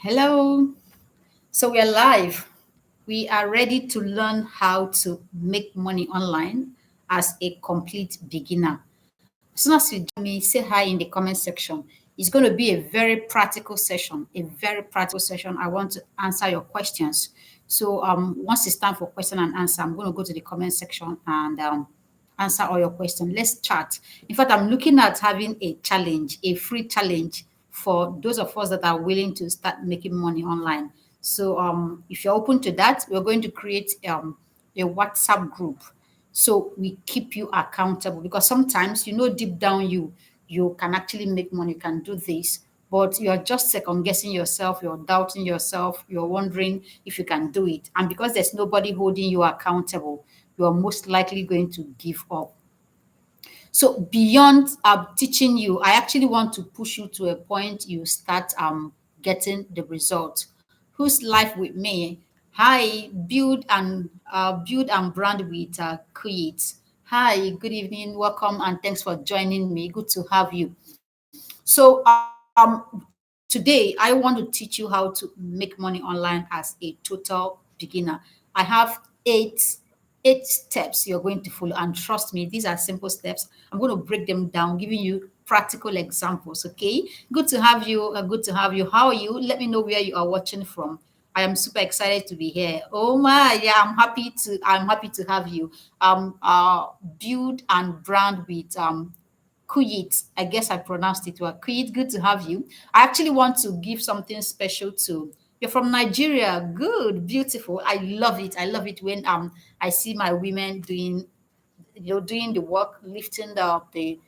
Hello. So we are live. We are ready to learn how to make money online as a complete beginner. As soon as you join me, say hi in the comment section. It's going to be a very practical session. A very practical session. I want to answer your questions. So once it's time for question and answer, I'm going to go to the comment section and answer all your questions. Let's chat. In fact, I'm looking at having a challenge, a free challenge for those of us that are willing to start making money online. So if you're open to that, we're going to create a WhatsApp group so we keep you accountable because sometimes deep down you can actually make money, you can do this, but you're just second guessing yourself, you're doubting yourself, you're wondering if you can do it. And because there's nobody holding you accountable, you're most likely going to give up. So beyond teaching you, I actually want to push you to a point you start getting the result. Who's live with me? Hi, build and brand with Create. Hi, good evening, welcome, and thanks for joining me. Good to have you. So today I want to teach you how to make money online as a total beginner. I have eight steps you're going to follow, and trust me, these are simple steps. I'm going to break them down, giving you practical examples. Okay, good to have you. Good to have you. How are you? Let me know where you are watching from. I am super excited to be here. Oh my, yeah, I'm happy to have you. Build and brand with Kuyit. I guess I pronounced it well. Kuyit, good to have you. I actually want to give something special to you're from Nigeria. Good, beautiful. I love it. I love it when I see my women doing the work, lifting the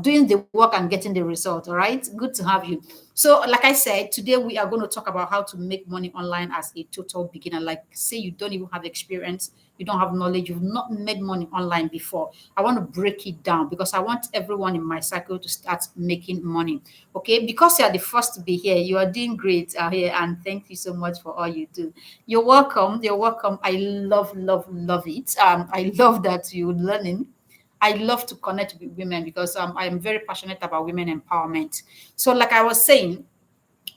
doing the work and getting the result. All right, good to have you. So, like I said, today we are going to talk about how to make money online as a total beginner. Like, say you don't even have experience, you don't have knowledge, you've not made money online before. I want to break it down because I want everyone in my circle to start making money. Okay, because you are the first to be here, you are doing great here, and thank you so much for all you do. You're welcome. You're welcome. I love it. I love that you're learning. I love to connect with women because I am very passionate about women empowerment. So, like I was saying,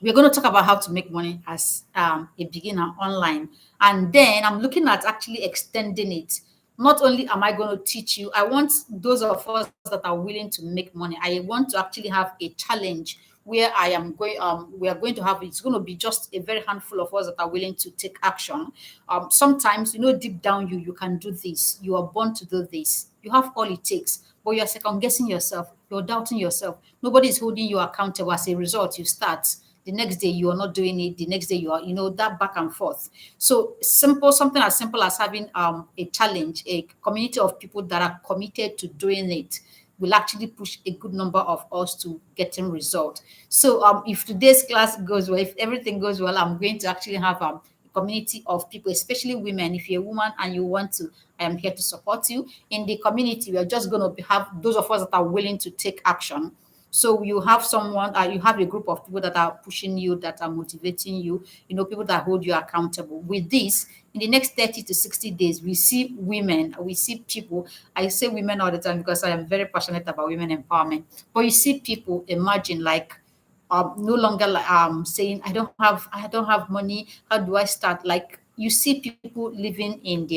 we're going to talk about how to make money as a beginner online. And then I'm looking at actually extending it. Not only am I going to teach you, I want those of us that are willing to make money. I want to actually have a challenge where we are going to have, it's going to be just a very handful of us that are willing to take action. Sometimes, deep down you can do this. You are born to do this. You have all it takes, but you're second guessing yourself. You're doubting yourself. Nobody is holding you accountable. As a result, you start. The next day you are not doing it. The next day you are, that back and forth. So something as simple as having a challenge, a community of people that are committed to doing it will actually push a good number of us to getting result. So if today's class goes well, if everything goes well, I'm going to actually have a community of people, especially women. If you're a woman and you want to, I am here to support you. In the community, we are just going to have those of us that are willing to take action. So you have you have a group of people that are pushing you, that are motivating you, people that hold you accountable. With this, in the next 30 to 60 days, we see people. I say women all the time because I am very passionate about women empowerment. But you see people emerging like no longer like saying I don't have money. How do I start? Like you see people living in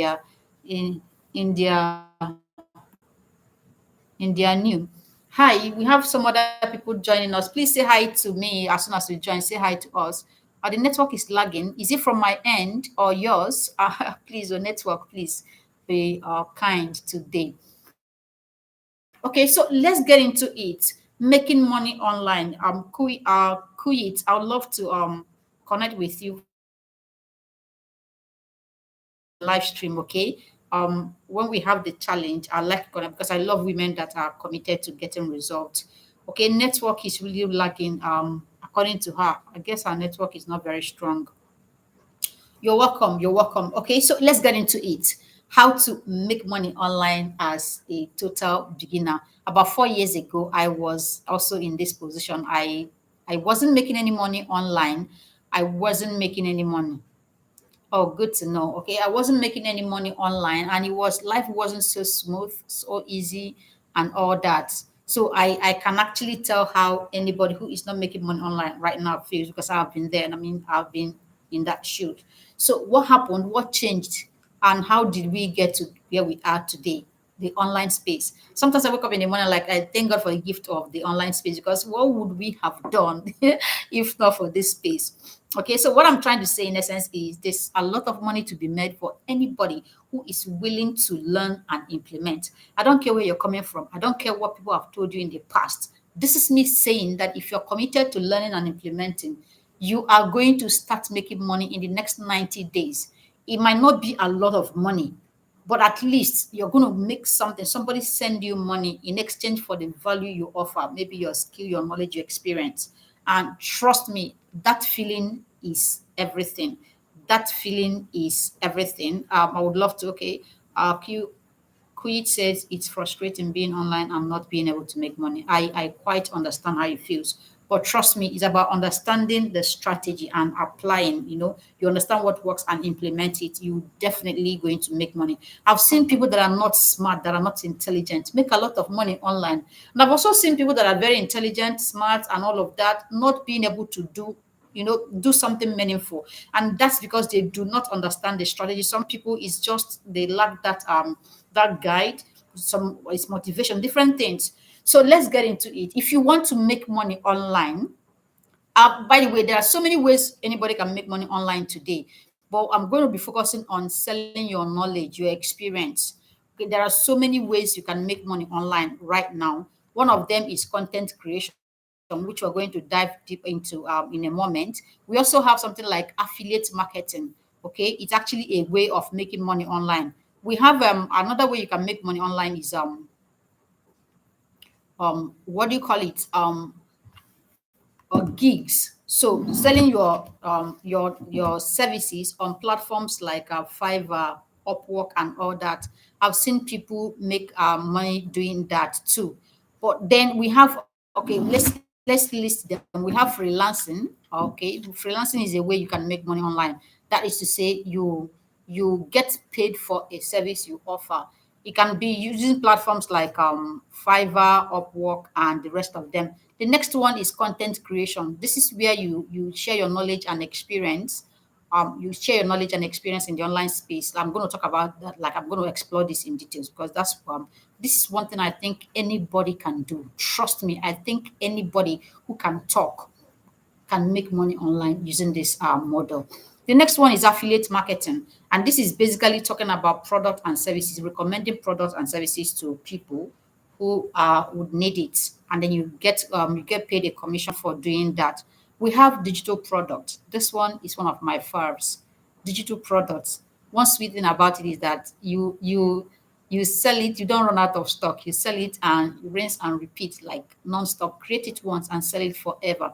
in their in their new. Hi, we have some other people joining us. Please say hi to me as soon as you join. Say hi to us. The network is lagging. Is it from my end or yours? Please, your network, please be kind today. Okay, so let's get into it. Making money online. Kuit, I would love to connect with you via live stream. Okay, when we have the challenge, I like to connect because I love women that are committed to getting results. Okay, network is really lagging. According to her, I guess our network is not very strong. You're welcome. You're welcome. Okay, so let's get into it. How to make money online as a total beginner. About 4 years ago, I was also in this position. I wasn't making any money online. I wasn't making any money. Oh, good to know. Okay, I wasn't making any money online, and life wasn't so smooth, so easy, and all that. So I can actually tell how anybody who is not making money online right now feels, because I've been there, and I mean I've been in that shoot. So what happened? What changed? And how did we get to where we are today? The online space. Sometimes I wake up in the morning like I thank God for the gift of the online space, because what would we have done if not for this space? Okay, so what I'm trying to say in essence is there's a lot of money to be made for anybody who is willing to learn and implement. I don't care where you're coming from. I don't care what people have told you in the past. This is me saying that if you're committed to learning and implementing, you are going to start making money in the next 90 days. It might not be a lot of money, but at least you're going to make something. Somebody send you money in exchange for the value you offer, maybe your skill, your knowledge, your experience. And trust me, that feeling is everything. That feeling is everything. I would love to. Okay, Q Quid says it's frustrating being online and not being able to make money. I quite understand how it feels. But trust me, it's about understanding the strategy and applying. You understand what works and implement it. You definitely going to make money. I've seen people that are not smart, that are not intelligent, make a lot of money online. And I've also seen people that are very intelligent, smart, and all of that, not being able to do something meaningful. And that's because they do not understand the strategy. Some people is just they lack that guide, some it's motivation, different things. So let's get into it. If you want to make money online, by the way, there are so many ways anybody can make money online today, but I'm going to be focusing on selling your knowledge, your experience. Okay, there are so many ways you can make money online right now. One of them is content creation, which we're going to dive deep into in a moment. We also have something like affiliate marketing. Okay, it's actually a way of making money online. We have another way you can make money online is what do you call it? Or gigs. So selling your services on platforms like Fiverr, Upwork, and all that. I've seen people make money doing that too. But then we have, okay, let's list them. We have freelancing. Okay, freelancing is a way you can make money online. That is to say, you get paid for a service you offer. It can be using platforms like Fiverr, Upwork, and the rest of them. The next one is content creation. This is where you share your knowledge and experience. You share your knowledge and experience in the online space. I'm going to talk about that. Like I'm going to explore this in details, because this is one thing I think anybody can do. Trust me, I think anybody who can talk can make money online using this model. The next one is affiliate marketing. And this is basically talking about product and services, recommending products and services to people who would need it. And then you get paid a commission for doing that. We have digital products. This one is one of my faves. Digital products. One sweet thing about it is that you sell it, you don't run out of stock. You sell it and you rinse and repeat like non-stop. Create it once and sell it forever.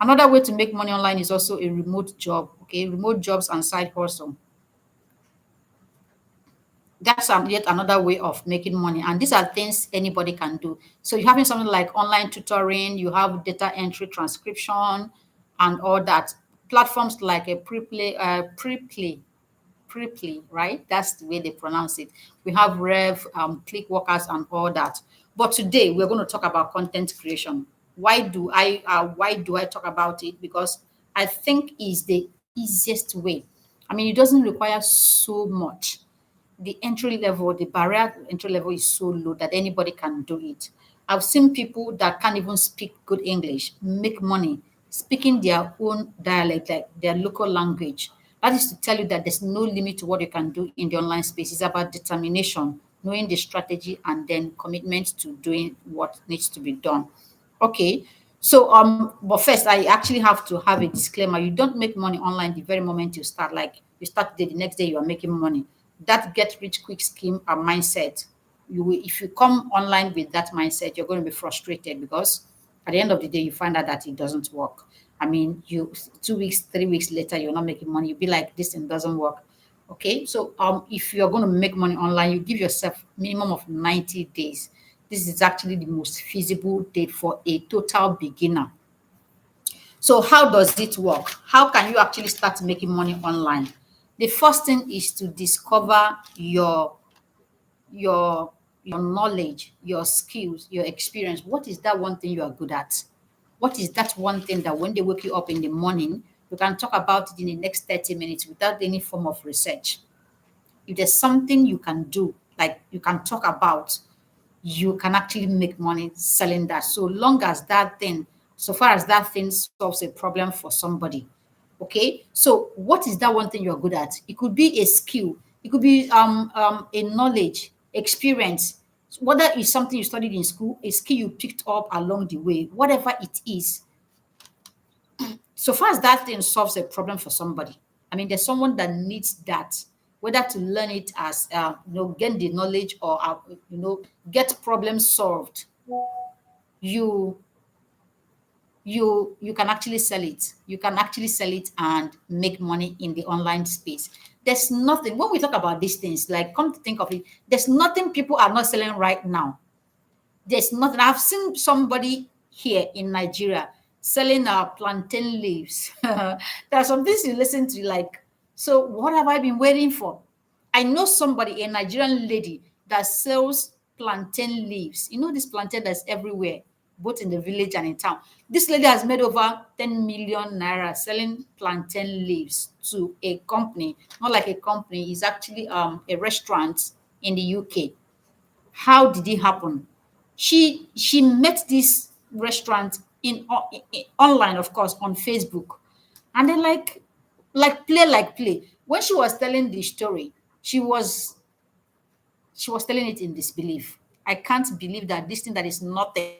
Another way to make money online is also a remote job. Okay, remote jobs and side hustle. That's yet another way of making money. And these are things anybody can do. So you're having something like online tutoring, you have data entry, transcription, and all that. Platforms like a Preply, right? That's the way they pronounce it. We have Rev, Click Workers, and all that. But today we're going to talk about content creation. Why do I talk about it? Because I think is the easiest way. I mean, it doesn't require so much. The entry level, the barrier to entry level is so low that anybody can do it. I've seen people that can't even speak good English make money speaking their own dialect, like their local language. That is to tell you that there's no limit to what you can do in the online space. It's about determination, knowing the strategy, and then commitment to doing what needs to be done. Okay. So but first I actually have to have a disclaimer. You don't make money online the very moment you start. Like you start the next day you are making money. That get rich quick scheme and mindset. If you come online with that mindset, you're going to be frustrated, because at the end of the day you find out that it doesn't work. I mean, you 2 weeks, 3 weeks later, you're not making money. You'll be like, this thing doesn't work. Okay. So if you're going to make money online, you give yourself minimum of 90 days. This is actually the most feasible date for a total beginner. So how does it work? How can you actually start making money online? The first thing is to discover your your knowledge, your skills, your experience. What is that one thing you are good at? What is that one thing that when they wake you up in the morning, you can talk about it in the next 30 minutes without any form of research? If there's something you can do, like you can talk about, you can actually make money selling that. So long as that thing, so far as that thing solves a problem for somebody. Okay. So what is that one thing you're good at? It could be a skill, it could be a knowledge, experience, whether it's something you studied in school, a skill you picked up along the way, whatever it is, so far as that thing solves a problem for somebody. I mean, there's someone that needs that, whether to learn it as gain the knowledge or get problems solved. You you can actually sell it. You can actually sell it and make money in the online space. There's nothing when we talk about these things. Like, come to think of it, there's nothing people are not selling right now. There's nothing. I've seen somebody here in Nigeria selling plantain leaves. There are some things you listen to, like, so what have I been waiting for? I know somebody, a Nigerian lady, that sells plantain leaves. You know this plantain that's everywhere, both in the village and in town. This lady has made over 10 million naira selling plantain leaves to a company, not like a company, it's actually a restaurant in the UK. How did it happen? She met this restaurant online, of course, on Facebook, and then like play. When she was telling the story, she was telling it in disbelief. I can't believe that this thing that is nothing.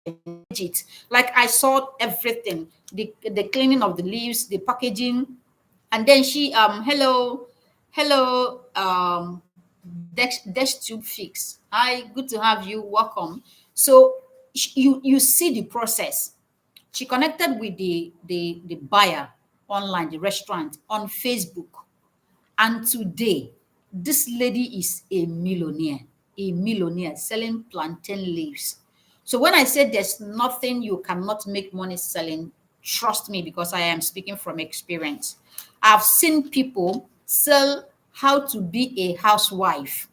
It like I saw everything, the cleaning of the leaves, the packaging, and then she hello Dex Tube Fix. Hi, good to have you. Welcome. So you see the process. She connected with the buyer online, the restaurant on Facebook, and today, this lady is a millionaire selling plantain leaves. So when I say there's nothing you cannot make money selling, trust me, because I am speaking from experience. I've seen people sell how to be a housewife.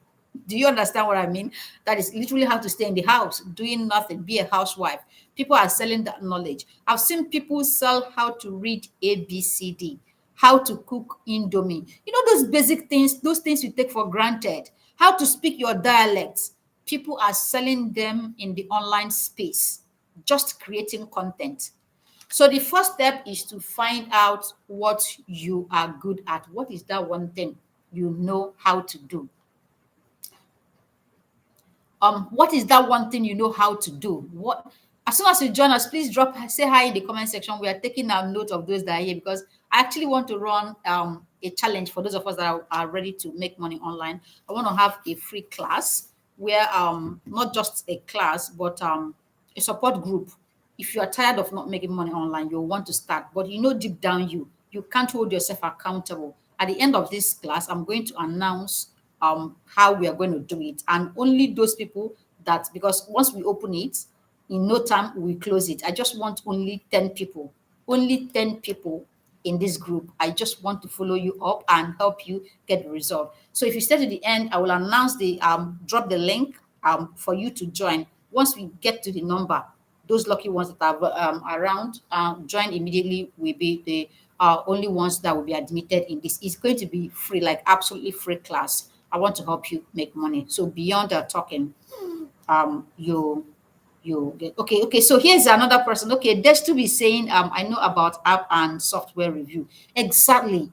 Do you understand what I mean? That is literally how to stay in the house, doing nothing, be a housewife. People are selling that knowledge. I've seen people sell how to read ABCD, how to cook Indomie. You know, those basic things, those things you take for granted, how to speak your dialects. People are selling them in the online space, just creating content. So the first step is to find out what you are good at. What is that one thing you know how to do? What is that one thing you know how to do? What, as soon as you join us, please drop say hi in the comment section. We are taking our note of those that are here, because I actually want to run a challenge for those of us that are ready to make money online. I want to have a free class where not just a class, but a support group. If you are tired of not making money online, you'll want to start, but you know deep down you can't hold yourself accountable. At the end of this class, I'm going to announce how we are going to do it, and only those people that, because once we open it, in no time we close it. I just want only 10 people in this group. I just want to follow you up and help you get the result. So if you stay to the end, I will announce the drop the link for you to join. Once we get to the number, those lucky ones that are around, join immediately, will be the only ones that will be admitted in this. It's going to be free, like absolutely free class. I want to help you make money. So beyond talking, you get okay. So here's another person. Okay, there's to be saying, I know about app and software review. Exactly,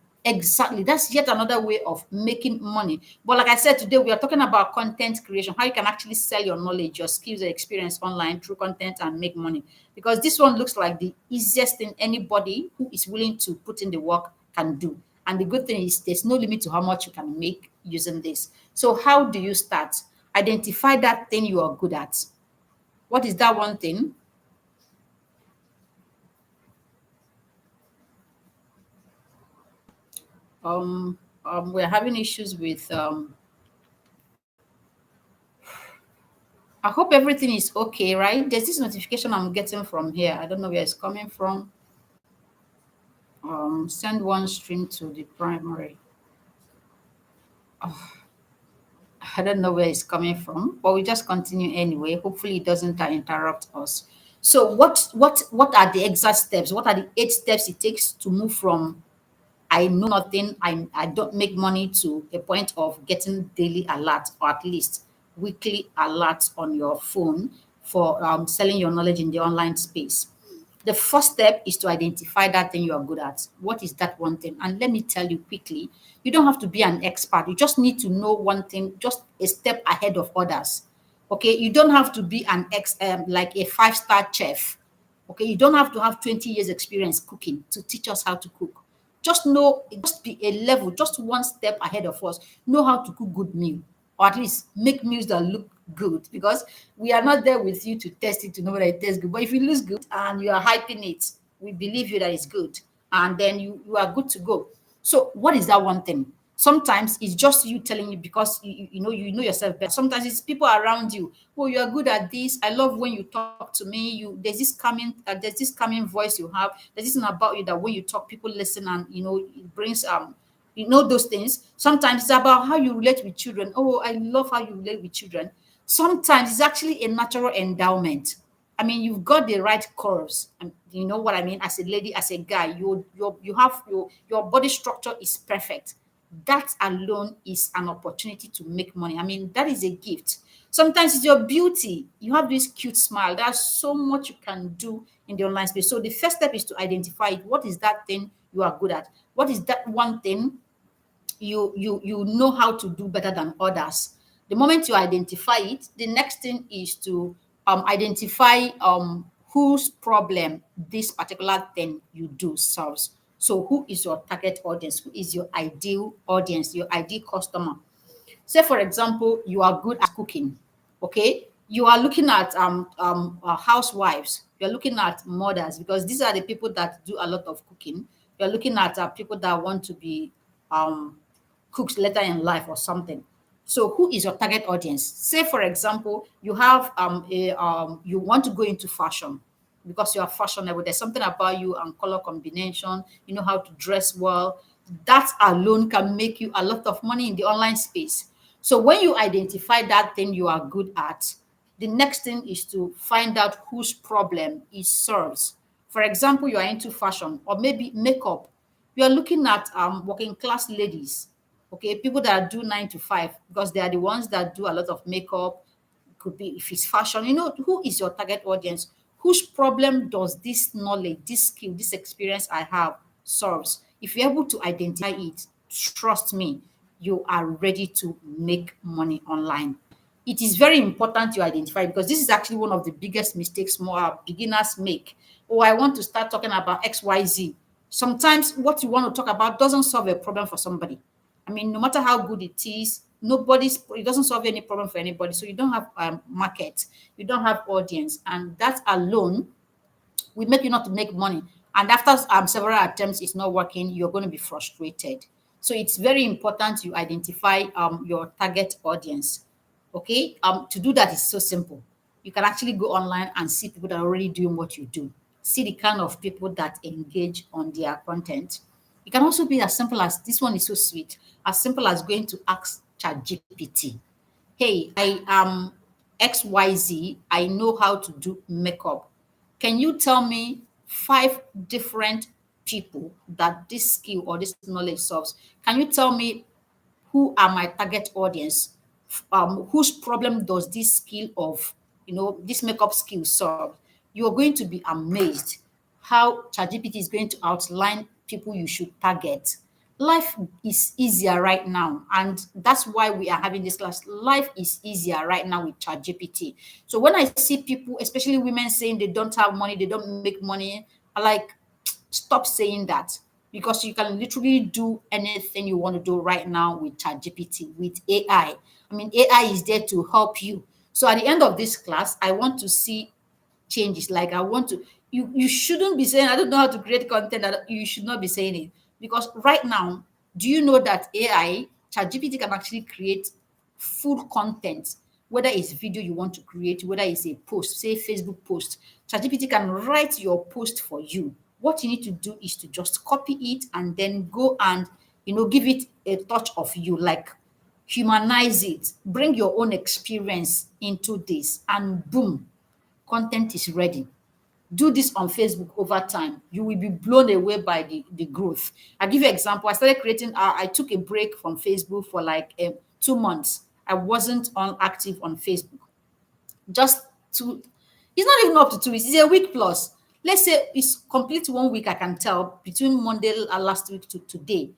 that's yet another way of making money. But like I said, today we are talking about content creation, how you can actually sell your knowledge, your skills, your experience online through content and make money. Because this one looks like the easiest thing anybody who is willing to put in the work can do. And the good thing is there's no limit to how much you can make using this. So how do you start? Identify that thing you are good at. What is that one thing? We're having issues with I hope everything is okay, right? There's this notification I'm getting from here. I don't know where it's coming from. Send one stream to the primary. I don't know where it's coming from, but we just continue anyway. Hopefully, it doesn't interrupt us. So, what are the exact steps? What are the 8 steps it takes to move from I know nothing, I don't make money to a point of getting daily alerts or at least weekly alerts on your phone for selling your knowledge in the online space? The first step is to identify that thing you are good at. What is that one thing? And let me tell you quickly, you don't have to be an expert. You just need to know one thing, just a step ahead of others. Okay, you don't have to be an like a five-star chef. Okay, you don't have to have 20 years experience cooking to teach us how to cook. Just know, just be a level, just one step ahead of us. Know how to cook good meal, or at least make meals that look good, because we are not there with you to test it to know whether it tastes good. But if it looks good and you are hyping it, we believe you that it's good, and then you are good to go. So what is that one thing? Sometimes it's just you telling you because you know yourself better. Sometimes it's people around you. Oh, you are good at this. I love when you talk to me. There's this coming voice you have. There's this thing about you that when you talk, people listen, and it brings those things. Sometimes it's about how you relate with children. Oh, I love how you relate with children. Sometimes it's actually a natural endowment. I mean, you've got the right curves, and you know what I mean. As a lady, as a guy, you have your body structure is perfect. That alone is an opportunity to make money. I mean, that is a gift. Sometimes it's your beauty. You have this cute smile. There's so much you can do in the online space. So the first step is to identify it. What is that thing you are good at? What is that one thing you know how to do better than others? The moment you identify it, the next thing is to identify whose problem this particular thing you do solves. So who is your target audience? Who is your ideal audience, your ideal customer? Say, for example, you are good at cooking. Okay, you are looking at housewives. You're looking at mothers, because these are the people that do a lot of cooking. You're looking at people that want to be um, cooks later in life or something. So who is your target audience? Say, for example, you have you want to go into fashion because you are fashionable. There's something about you and color combination. You know how to dress well. That alone can make you a lot of money in the online space. So when you identify that thing you are good at, the next thing is to find out whose problem it serves. For example, you are into fashion or maybe makeup. You are looking at working class ladies, okay, people that do 9 to 5, because they are the ones that do a lot of makeup. Could be if it's fashion. Who is your target audience? Whose problem does this knowledge, this skill, this experience I have solves? If you're able to identify it, trust me, you are ready to make money online. It is very important you identify, because this is actually one of the biggest mistakes more beginners make. Oh, I want to start talking about XYZ. Sometimes what you want to talk about doesn't solve a problem for somebody. I mean, no matter how good it is, it doesn't solve any problem for anybody. So you don't have market, you don't have audience, and that alone will make you not to make money. And after several attempts, it's not working, you're going to be frustrated. So it's very important you identify your target audience. Okay, to do that is so simple. You can actually go online and see people that are already doing what you do. See the kind of people that engage on their content. It can also be as simple as, this one is so sweet, as simple as going to ask ChatGPT. Hey, I am XYZ. I know how to do makeup. Can you tell me 5 different people that this skill or this knowledge solves? Can you tell me who are my target audience? Whose problem does this skill of, this makeup skill solve? You're going to be amazed how ChatGPT is going to outline people you should target. Life is easier right now, and that's why we are having this class. Life is easier right now with ChatGPT. So when I see people, especially women, saying they don't have money, they don't make money, I like, stop saying that, because you can literally do anything you want to do right now with ChatGPT, with AI. I mean, AI is there to help you. So at the end of this class, I want to see changes. Like, I want to, you shouldn't be saying, I don't know how to create content. You should not be saying it, because right now, do you know that AI, ChatGPT, can actually create full content, whether it's video you want to create, whether it's a post, say Facebook post. ChatGPT can write your post for you. What you need to do is to just copy it and then go and give it a touch of you, like humanize it, bring your own experience into this, and boom, content is ready. Do this on Facebook over time. You will be blown away by the growth. I give you an example. I started creating, I took a break from Facebook for like 2 months. I wasn't on active on Facebook. Just to, it's not even up to 2 weeks, it's a week plus. Let's say it's complete 1 week. I can tell between Monday last week to today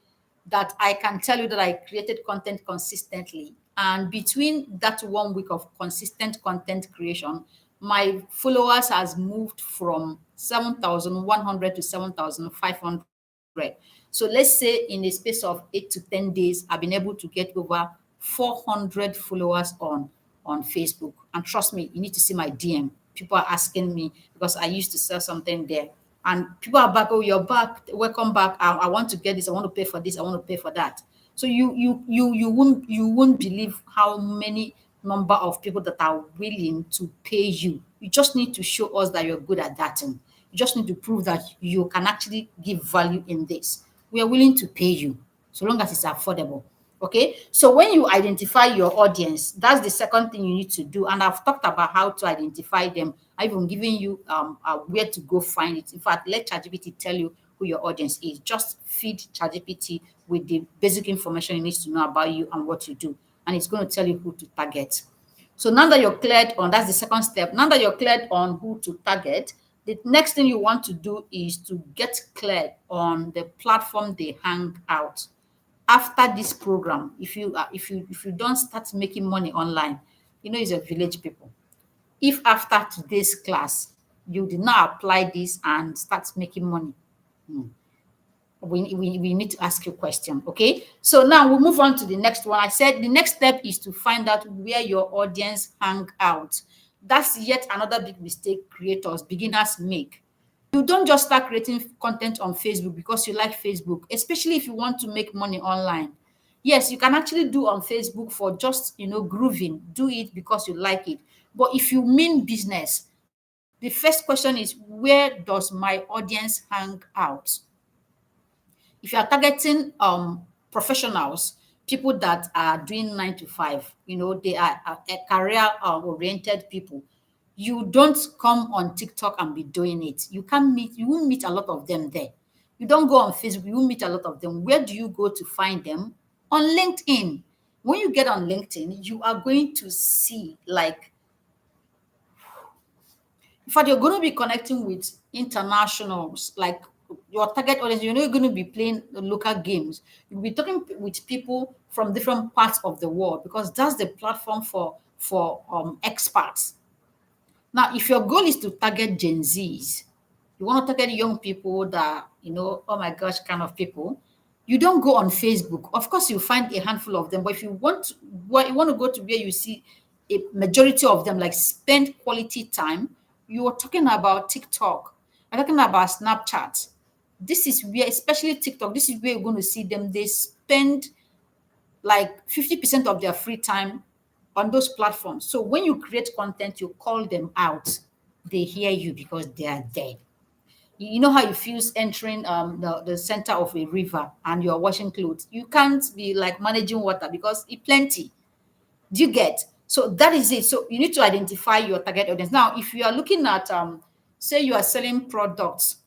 that I can tell you that I created content consistently. And between that 1 week of consistent content creation, my followers has moved from 7,100 to 7,500. So let's say in a space of 8 to 10 days, I've been able to get over 400 followers on Facebook. And trust me, you need to see my DM. People are asking me because I used to sell something there. And people are back, oh, you're back, welcome back. I want to get this, I want to pay for this, I want to pay for that. So you won't believe how many number of people that are willing to pay you. You just need to show us that you're good at that thing. You just need to prove that you can actually give value in this. We are willing to pay you so long as it's affordable. Okay, so when you identify your audience, that's the second thing you need to do. And I've talked about how to identify them. I've even given you where to go find it. In fact, let ChatGPT tell you who your audience is. Just feed ChatGPT with the basic information it needs to know about you and what you do, and it's going to tell you who to target. So now that you're cleared on, that's the second step. Now that you're cleared on who to target, the next thing you want to do is to get cleared on the platform they hang out. After this program, if you don't start making money online, it's a village people. If after today's class you did not apply this and start making money, we need to ask you a question. Okay, so now we'll move on to the next one. I said the next step is to find out where your audience hang out. That's yet another big mistake creators, beginners make. You don't just start creating content on Facebook because you like Facebook, especially if you want to make money online. Yes, you can actually do on Facebook for just grooving. Do it because you like it. But if you mean business, the first question is, where does my audience hang out? If you are targeting professionals, people that are doing 9 to 5, they are career oriented people, you don't come on TikTok and be doing it. You won't meet a lot of them there. You don't go on Facebook, you won't meet a lot of them. Where do you go to find them? On LinkedIn. When you get on LinkedIn, you are going to see, like, in fact, you're going to be connecting with internationals, like your target audience. You're not going to be playing the local games. You'll be talking with people from different parts of the world, because that's the platform for experts. Now, if your goal is to target Gen Zs, you want to target young people that, oh my gosh, kind of people, you don't go on Facebook. Of course, you find a handful of them, but if you want to go to where you see a majority of them, like spend quality time, you are talking about TikTok, you're talking about Snapchat. This is where, especially TikTok, this is where you're going to see them. They spend like 50% of their free time on those platforms. So when you create content, you call them out, they hear you because they are there. You know how it feels entering the center of a river and you're washing clothes. You can't be like managing water because it's plenty. Do you get? So that is it. So you need to identify your target audience. Now, if you are looking at, say you are selling products,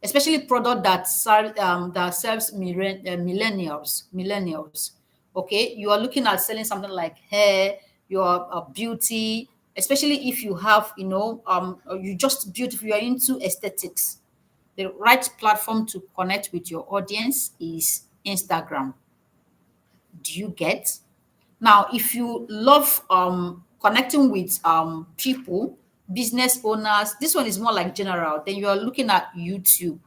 especially product that serves millennials. Okay, you are looking at selling something like hair, your beauty, especially if you have, you just beautiful, you are into aesthetics. The right platform to connect with your audience is Instagram. Do you get? Now, if you love connecting with people, business owners, this one is more like general, then you are looking at YouTube,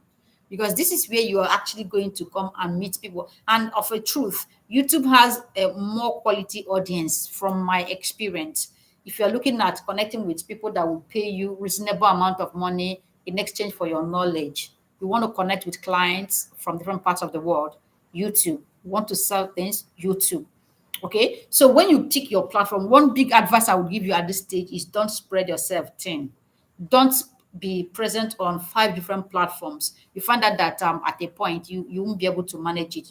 because this is where you are actually going to come and meet people. And of a truth, YouTube has a more quality audience from my experience. If you're looking at connecting with people that will pay you reasonable amount of money in exchange for your knowledge, you want to connect with clients from different parts of the world, YouTube. You want to sell things, YouTube. Okay, so when you tick your platform, one big advice I would give you at this stage is don't spread yourself thin. Don't be present on 5 different platforms, you find out that at a point you won't be able to manage it.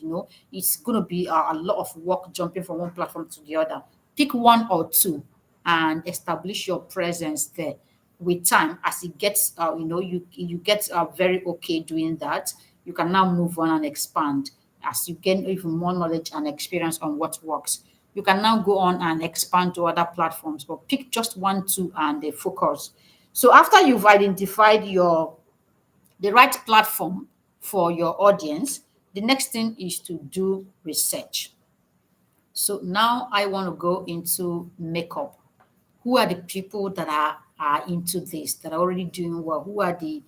It's going to be a lot of work jumping from one platform to the other. Pick one or two and establish your presence there. With time, as it gets, you get very okay doing that, you can now move on and expand as you gain even more knowledge and experience on what works. You can now go on and expand to other platforms, but pick just one, two, and focus. So after you've identified the right platform for your audience, the next thing is to do research. So now I want to go into makeup. Who are the people that are into this, that are already doing well? Who are the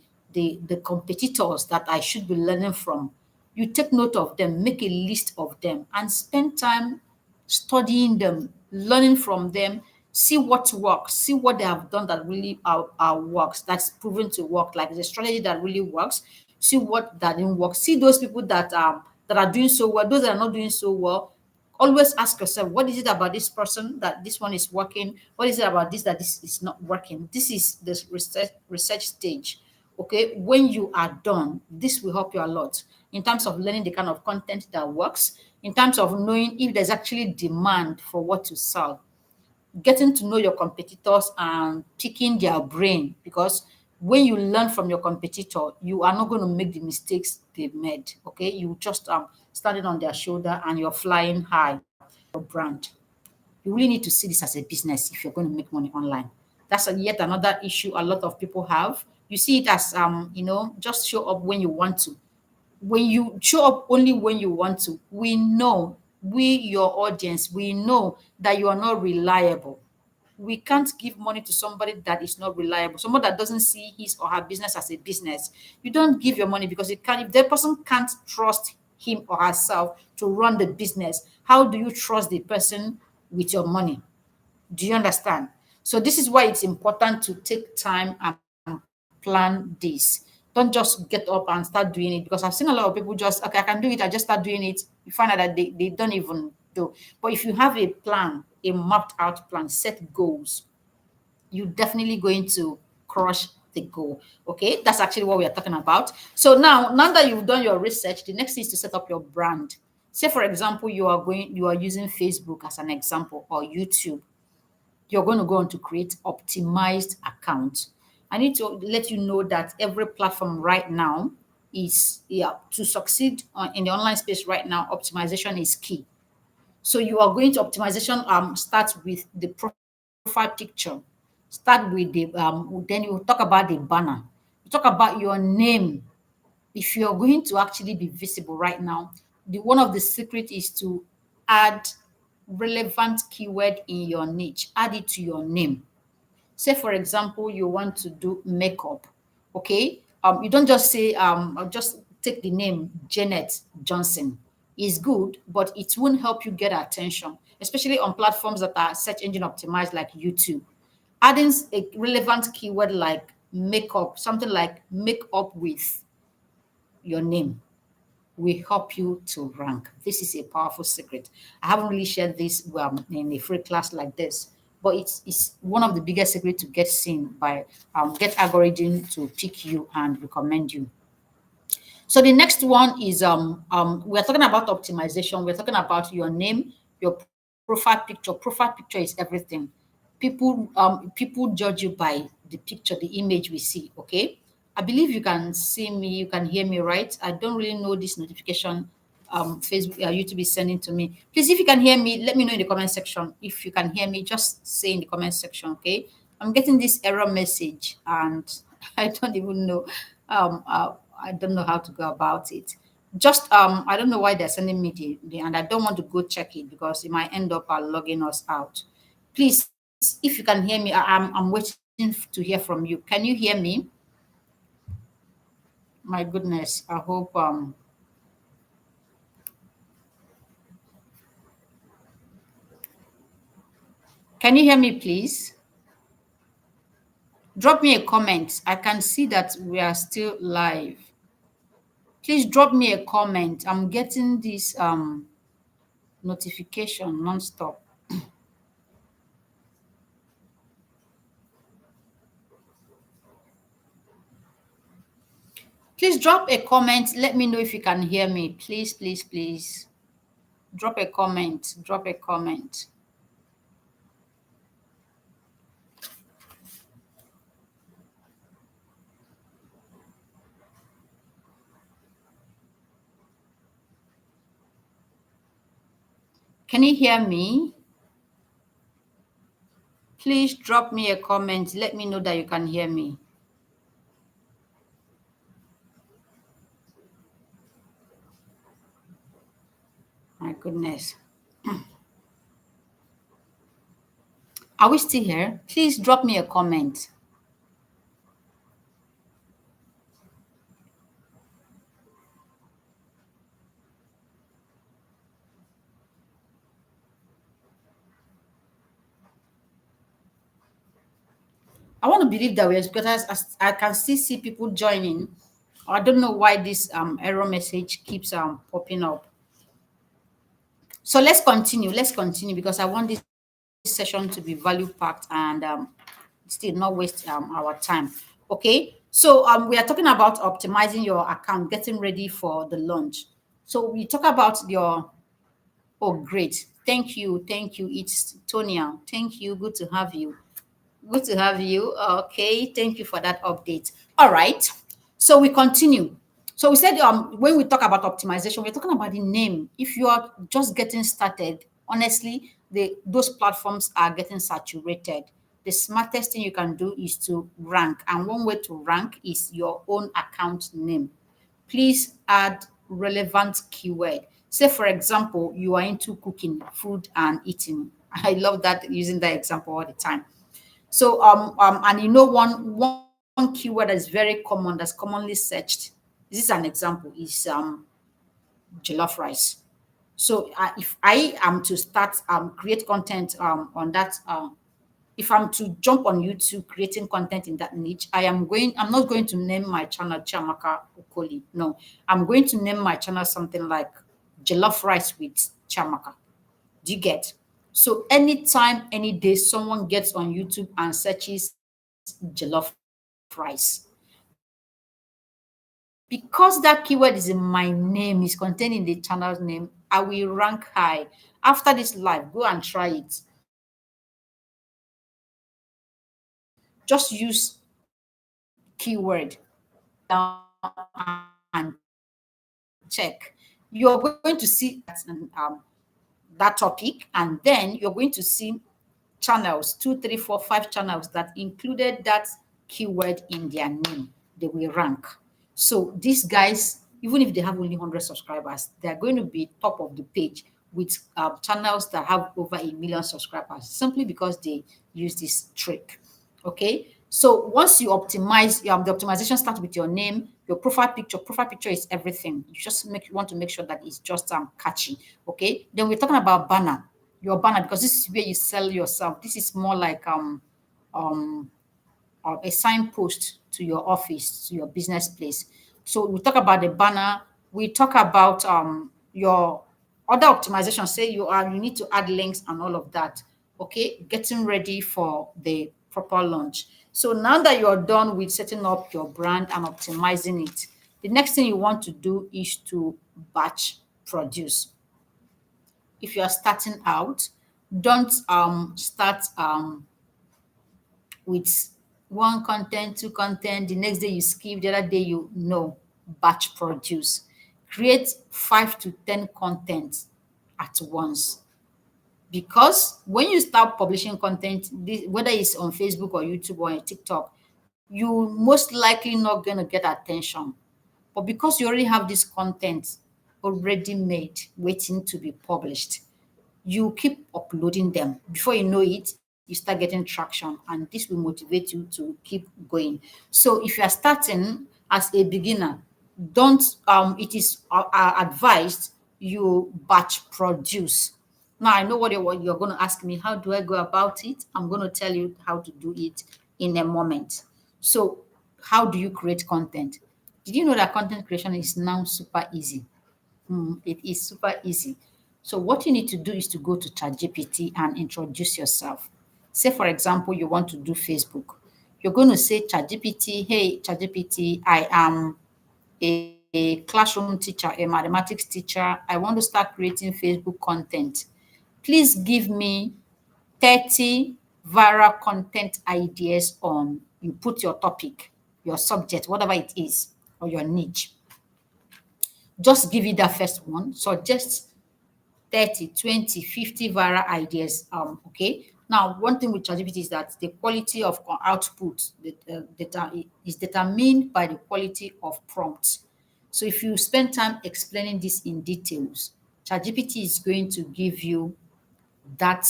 competitors that I should be learning from? You take note of them, make a list of them, and spend time studying them, learning from them, see what works, see what they have done that really works, that's proven to work, like the strategy that really works, see what that didn't work, see those people that are doing so well, those that are not doing so well. Always ask yourself, what is it about this person that this one is working? What is it about this that this is not working? This is the research stage. Okay, when you are done, this will help you a lot in terms of learning the kind of content that works, in terms of knowing if there's actually demand for what you sell, getting to know your competitors and picking their brain, because when you learn from your competitor, you are not going to make the mistakes they've made. Okay, you just standing on their shoulder and you're flying high. Your brand, you really need to see this as a business if you're going to make money online. That's yet another issue a lot of people have. You see it as just show up when you want to. When you show up only when you want to, we know, we, your audience, we know that you are not reliable. We can't give money to somebody that is not reliable, someone that doesn't see his or her business as a business. You don't give your money because you can't. If the person can't trust him or herself to run the business, how do you trust the person with your money? Do you understand? So this is why it's important to take time and plan this. Don't just get up and start doing it, because I've seen a lot of people just, okay, I can do it, I just start doing it. You find out that they don't even do. But if you have a plan, a mapped out plan, set goals, you're definitely going to crush the goal. Okay, that's actually what we are talking about. So now that you've done your research, the next thing is to set up your brand. Say, for example, you are using Facebook as an example, or YouTube. You're going to go on to create optimized account. I need to let you know that every platform right now is, yeah, to succeed in the online space right now, optimization is key. So you are going to optimization, start with the profile picture. Start with the then you talk about the banner. You talk about your name. If you're going to actually be visible right now, the one of the secret is to add relevant keyword in your niche. Add it to your name. Say, for example, you want to do makeup. Okay, you don't just say just take the name Janet Johnson. Is good, but it won't help you get attention, especially on platforms that are search engine optimized like YouTube. Adding a relevant keyword like makeup, something like makeup with your name, will help you to rank. This is a powerful secret. I haven't really shared this in a free class like this, but it's one of the biggest secrets to get seen by get algorithm to pick you and recommend you. So the next one is we're talking about optimization. We're talking about your name, your profile picture. Profile picture is everything. People judge you by the picture, the image we see. Okay, I believe you can see me, you can hear me, right? I don't really know this notification Facebook, YouTube is sending to me. Please, if you can hear me, let me know in the comment section. If you can hear me, just say in the comment section. Okay, I'm getting this error message and I don't even know. I don't know how to go about it. Just I don't know why they're sending me and I don't want to go check it because it might end up logging us out. Please, if you can hear me, I'm waiting to hear from you. Can you hear me? My goodness, I hope can you hear me, please? Drop me a comment. I can see that we are still live. Please drop me a comment. I'm getting this notification nonstop. Please drop a comment. Let me know if you can hear me. Please, please, please. Drop a comment. Drop a comment. Can you hear me? Please drop me a comment. Let me know that you can hear me. My goodness. Are we still here? Please drop me a comment. I want to believe that we're because as I can still see people joining. I don't know why this error message keeps popping up. So let's continue. Let's continue because I want this session to be value packed and still not waste our time. Okay. So we are talking about optimizing your account, getting ready for the launch. So we talk about your oh great. Thank you. Thank you. It's Tonia. Thank you. Good to have you. Good to have you. Okay, thank you for that update. All right, so we continue. So we said when we talk about optimization, we're talking about the name. If you are just getting started, honestly, those platforms are getting saturated. The smartest thing you can do is to rank, and one way to rank is your own account name. Please add relevant keyword. Say, for example, you are into cooking, food, and eating. I love that using that example all the time. So and you know one keyword that is very common, that's commonly searched. This is an example, is jollof rice. So if I am to start create content on that, if I'm to jump on YouTube creating content in that niche, I'm not going to name my channel Chiamaka Okoli. No, I'm going to name my channel something like jollof rice with Chiamaka. Do you get? So anytime, any day, someone gets on YouTube and searches jollof rice, because that keyword is in my name, is contained in the channel's name, I will rank high. After this live, go and try it. Just use keyword down and check. You're going to see that topic, and then you're going to see channels, 2, 3, 4, 5 channels that included that keyword in their name. They will rank. So these guys, even if they have only 100 subscribers, they're going to be top of the page with channels that have over 1 million subscribers, simply because they use this trick. Okay. So once you optimize, the optimization starts with your name, your profile picture. Profile picture is everything. You just want to make sure that it's just catchy. Okay. Then we're talking about banner, your banner, because this is where you sell yourself. This is more like um a signpost to your office, to your business place. So we talk about the banner. We talk about your other optimization. Say you need to add links and all of that. Okay, getting ready for the proper launch. So now that you're done with setting up your brand and optimizing it, the next thing you want to do is to batch produce. If you are starting out, don't start with one content, two content, the next day you skip, the other day you know, batch produce. Create 5 to 10 content at once. Because when you start publishing content, whether it's on Facebook or YouTube or on TikTok, you most likely not going to get attention. But because you already have this content already made, waiting to be published, you keep uploading them. Before you know it, you start getting traction, and this will motivate you to keep going. So if you are starting as a beginner, don't it is advised you batch produce. Now I know what you're going to ask me. How do I go about it? I'm going to tell you how to do it in a moment. So how do you create content? Did you know that content creation is now super easy? It is super easy. So what you need to do is to go to ChatGPT and introduce yourself. Say, for example, you want to do Facebook. You're going to say, ChatGPT, hey, ChatGPT, I am a classroom teacher, a mathematics teacher. I want to start creating Facebook content. Please give me 30 viral content ideas on, you put your topic, your subject, whatever it is, or your niche. Just give it that first one. Suggest 30, 20, 50 viral ideas. Okay. Now, one thing with ChatGPT is that the quality of output is determined by the quality of prompts. So if you spend time explaining this in details, ChatGPT is going to give you that,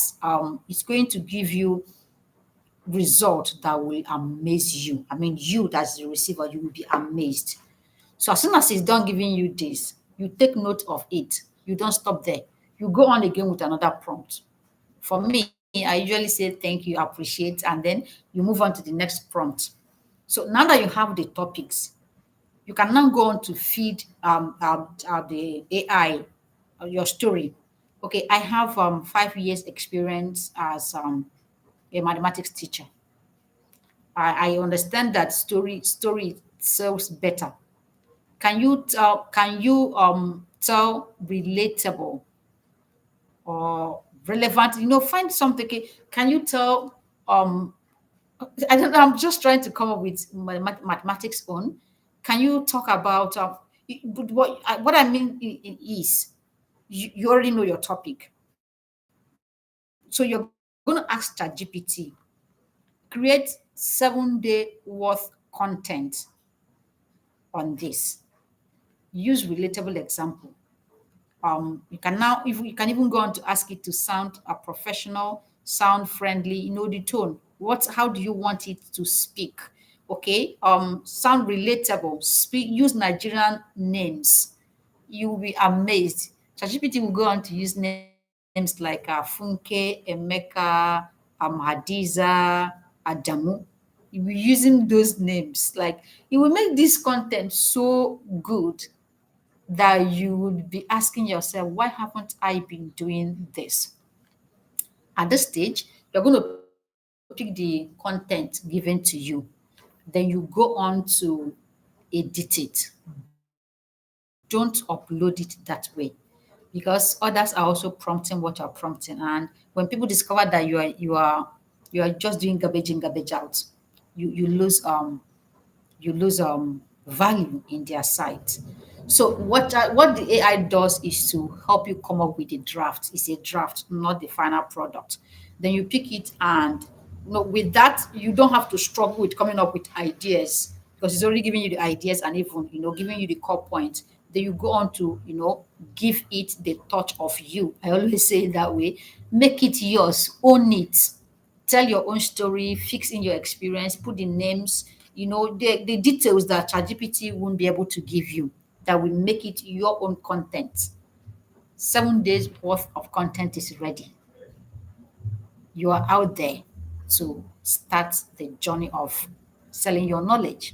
it's going to give you result that will amaze you. I mean, you that's the receiver, you will be amazed. So as soon as it's done giving you this, you take note of it. You don't stop there. You go on again with another prompt. For me, I usually say thank you, appreciate, and then you move on to the next prompt. So now that you have the topics, you can now go on to feed the AI your story. Okay, I have 5 years experience as a mathematics teacher. I understand that story sells better. Can you tell relatable or relevant? Find something. Okay, can you tell I don't know, I'm just trying to come up with mathematics on. Can you talk about but what I mean is you already know your topic. So you're going to ask ChatGPT, create 7-day worth content on this. Use relatable example. You can now, if you can even go on to ask it to sound professional, sound friendly, the tone. How do you want it to speak? Okay. Sound relatable. Use Nigerian names. You'll be amazed. ChatGPT will go on to use names like Funke, Emeka, Hadiza, Adamu. You'll be using those names. Like, it will make this content so good that you would be asking yourself, why haven't I been doing this? At this stage, you're going to pick the content given to you. Then you go on to edit it. Don't upload it that way, because others are also prompting what you're prompting. And when people discover that you are just doing garbage in, garbage out, you lose value in their sight. So what the AI does is to help you come up with a draft. It's a draft, not the final product. Then you pick it, and with that you don't have to struggle with coming up with ideas, because it's already giving you the ideas and even giving you the core point. Then you go on to give it the touch of you. I always say it that way. Make it yours, own it, tell your own story, fix in your experience, put the names, the details that ChatGPT won't be able to give you, that will make it your own content. 7 days worth of content is ready. You are out there to start the journey of selling your knowledge.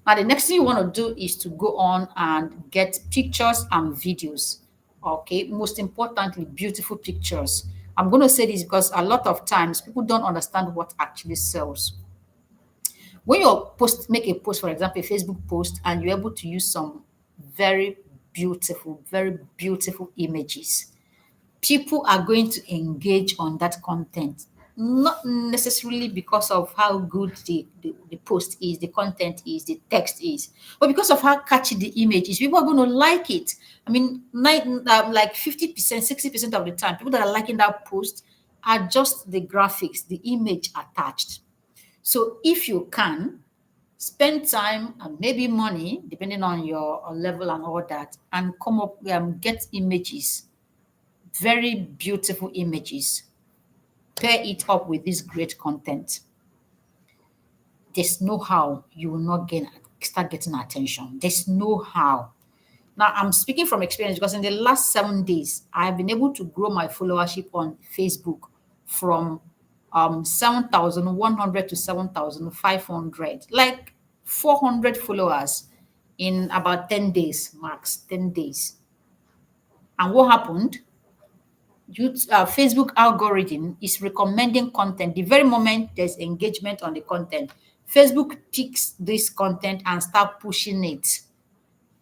Now, the next thing you want to do is to go on and get pictures and videos. Okay, most importantly, beautiful pictures. I'm going to say this because a lot of times people don't understand what actually sells. When make a post, for example, a Facebook post, and you're able to use some very very beautiful images, people are going to engage on that content, not necessarily because of how good the post is, the content is, the text is, but because of how catchy the image is. People are going to like it. I mean, like 50%, 60% of the time, people that are liking that post are just the graphics, the image attached. So if you can, spend time and maybe money, depending on your level and all that, and come up, get images, very beautiful images, pair it up with this great content. There's no how you will not start getting attention. There's no how. Now, I'm speaking from experience, because in the last 7 days, I've been able to grow my followership on Facebook from 7,100 to 7,500, like 400 followers in about 10 days, max 10 days. And what happened? Facebook algorithm is recommending content. The very moment there's engagement on the content, Facebook picks this content and start pushing it.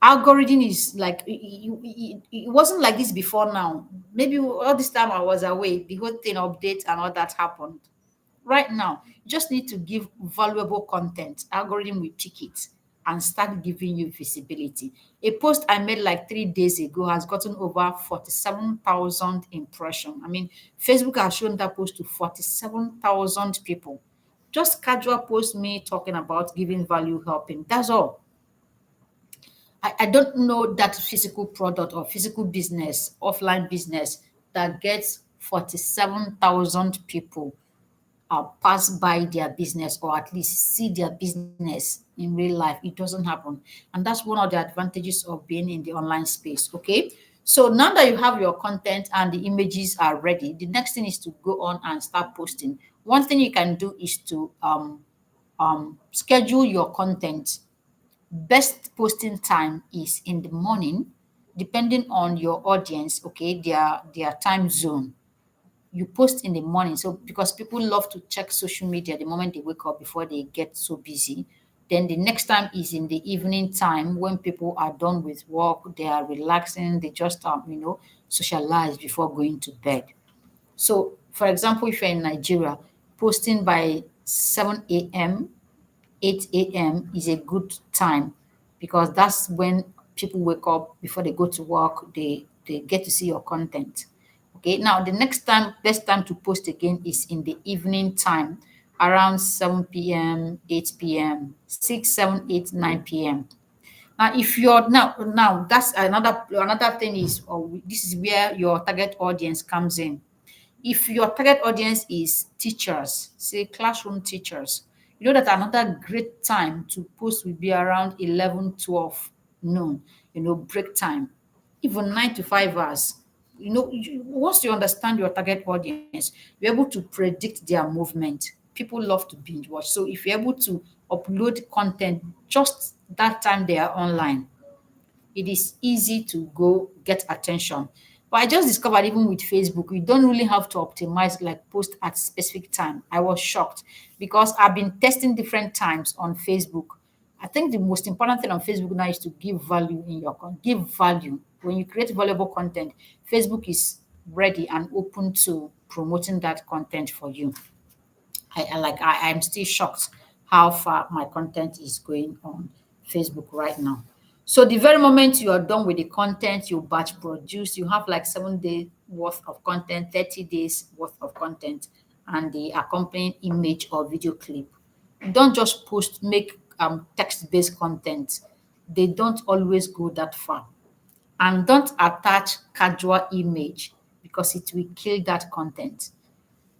Algorithm is like it wasn't like this before now. Maybe all this time I was away, the whole thing update and all that happened. Right now, you just need to give valuable content. Algorithm will pick it and start giving you visibility. A post I made like 3 days ago has gotten over 47,000 impressions. I mean, Facebook has shown that post to 47,000 people. Just casual post me talking about giving value, helping. That's all. I don't know that physical product or physical business, offline business that gets 47,000 people pass by their business or at least see their business in real life. It doesn't happen. And that's one of the advantages of being in the online space. Okay. So now that you have your content and the images are ready, the next thing is to go on and start posting. One thing you can do is to schedule your content. Best posting time is in the morning, depending on your audience, okay, their time zone. You post in the morning. So because people love to check social media the moment they wake up before they get so busy. Then the next time is in the evening time when people are done with work, they are relaxing, they just socialize before going to bed. So for example, if you're in Nigeria, posting by 7 a.m., 8 a.m. is a good time because that's when people wake up before they go to work, they get to see your content. Okay, now the next time, best time to post again is in the evening time, around 7 p.m., 8 p.m., 6, 7, 8, 9 p.m. Now, if you're now that's another thing is, this is where your target audience comes in. If your target audience is teachers, say classroom teachers, you know that another great time to post will be around 11, 12 noon, break time, even 9 to 5 hours. Once you understand your target audience, you're able to predict their movement. People love to binge watch. So if you're able to upload content just that time they are online, it is easy to go get attention. But I just discovered even with Facebook, you don't really have to optimize like post at specific time. I was shocked because I've been testing different times on Facebook. I think the most important thing on Facebook now is to give value in your give value. When you create valuable content, Facebook is ready and open to promoting that content for you. I'm still shocked how far my content is going on Facebook right now. So the very moment you are done with the content you batch produce, you have like 7 days worth of content, 30 days worth of content, and the accompanying image or video clip. Don't just post, make text-based content. They don't always go that far. And don't attach casual image because it will kill that content.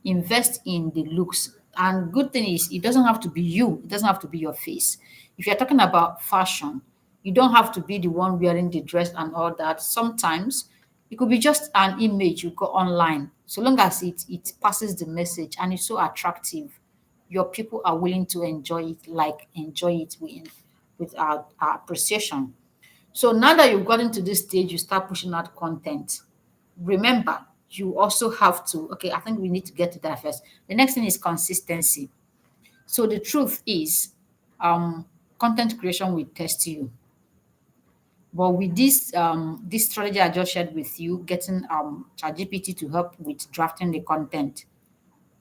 Invest in the looks. And good thing is, it doesn't have to be you, it doesn't have to be your face. If you're talking about fashion, you don't have to be the one wearing the dress and all that. Sometimes it could be just an image you go online. So long as it passes the message and it's so attractive, your people are willing to enjoy it with appreciation. So now that you've gotten to this stage, you start pushing out content. Remember, you also have to, okay, I think we need to get to that first. The next thing is consistency. So the truth is, content creation will test you. But with this strategy I just shared with you, getting ChatGPT to help with drafting the content,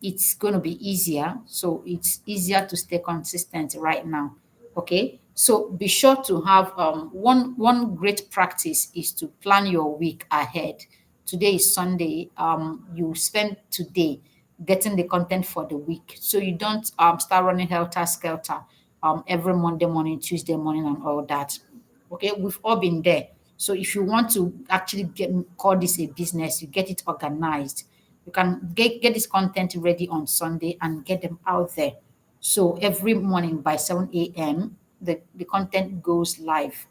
it's going to be easier. So it's easier to stay consistent right now. Okay. So be sure to have one great practice is to plan your week ahead. Today is Sunday. You spend today getting the content for the week. So you don't start running helter skelter every Monday morning, Tuesday morning, and all that. Okay, we've all been there. So if you want to actually call this a business, you get it organized. You can get this content ready on Sunday and get them out there. So every morning by 7 a.m., the content goes live,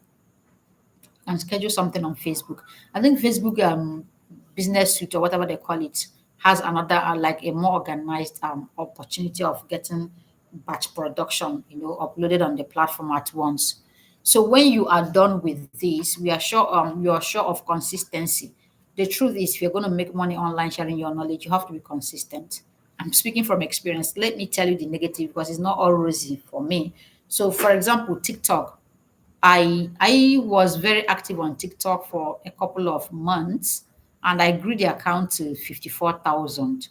and schedule something on Facebook. I think Facebook business suite or whatever they call it has another like a more organized opportunity of getting batch production, uploaded on the platform at once. So when you are done with this, you are sure of consistency. The truth is, if you're going to make money online sharing your knowledge, you have to be consistent. I'm speaking from experience. Let me tell you the negative because it's not all rosy for me. So, for example, TikTok. I was very active on TikTok for a couple of months, and I grew the account to 54,000.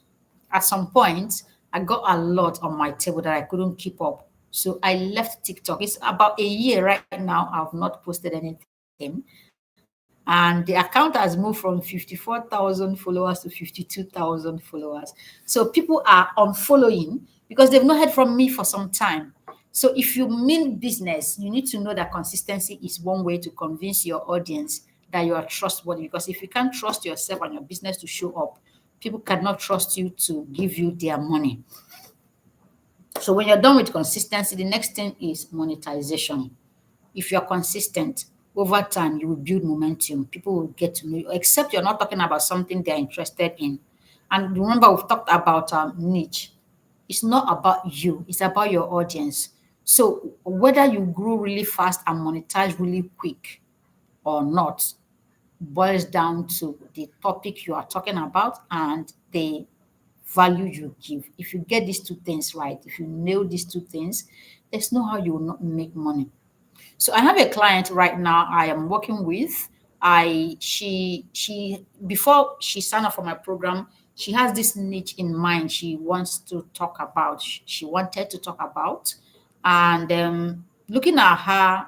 At some point, I got a lot on my table that I couldn't keep up. So I left TikTok. It's about a year right now. I've not posted anything. And the account has moved from 54,000 followers to 52,000 followers. So people are unfollowing because they've not heard from me for some time. So if you mean business, you need to know that consistency is one way to convince your audience that you are trustworthy. Because if you can't trust yourself and your business to show up, people cannot trust you to give you their money. So when you're done with consistency, the next thing is monetization. If you're consistent over time, you will build momentum. People will get to know you, except you're not talking about something they're interested in. And remember, we've talked about niche. It's not about you, it's about your audience. So whether you grow really fast and monetize really quick or not boils down to the topic you are talking about and the value you give. If you get these two things right, if you nail these two things, there's no how you will not make money. So I have a client right now I am working with. I she before she signed up for my program, she has this niche in mind she wants to talk about. She wanted to talk about, and looking at her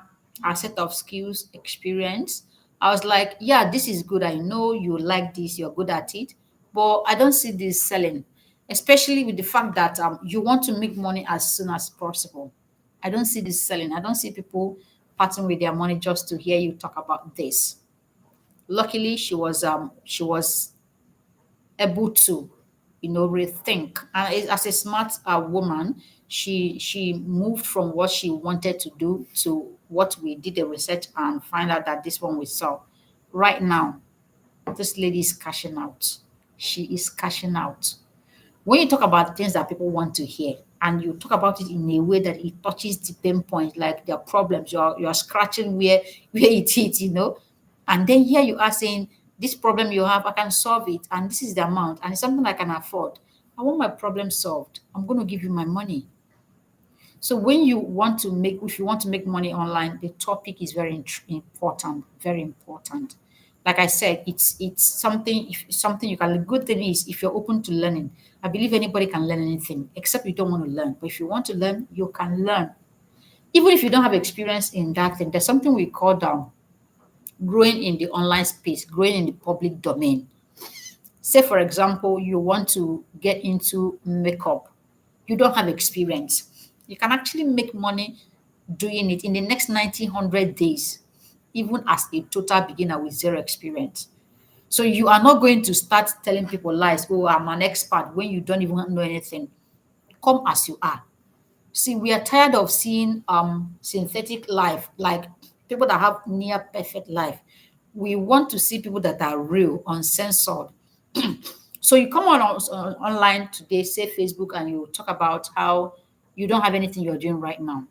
set of skills, experience, I was like, yeah, this is good. I know you like this. You're good at it, but I don't see this selling, especially with the fact that you want to make money as soon as possible. I don't see this selling. I don't see people parting with their money just to hear you talk about this. Luckily, she was able to, rethink. And as a smart woman, she moved from what she wanted to do to what we did the research and find out that this one we saw. Right now, this lady is cashing out. She is cashing out. When you talk about things that people want to hear and you talk about it in a way that it touches the pain point, like their problems, you're scratching where it is, and then here you are saying, this problem you have, I can solve it, and this is the amount, and it's something I can afford. I want my problem solved. I'm going to give you my money. So when you want to make, if you want to make money online, the topic is very important, very important. Like I said, it's something, if something you can. The good thing is if you're open to learning, I believe anybody can learn anything, except you don't want to learn. But if you want to learn, you can learn. Even if you don't have experience in that thing, there's something we call growing in the online space, growing in the public domain. Say, for example, you want to get into makeup, you don't have experience. You can actually make money doing it in the next 1,900 days, even as a total beginner with zero experience. So you are not going to start telling people lies, oh, I'm an expert, when you don't even know anything. Come as you are. See, we are tired of seeing synthetic life, like people that have near perfect life. We want to see people that are real, uncensored. So you come on online today, say Facebook, and you talk about how you don't have anything you're doing right now.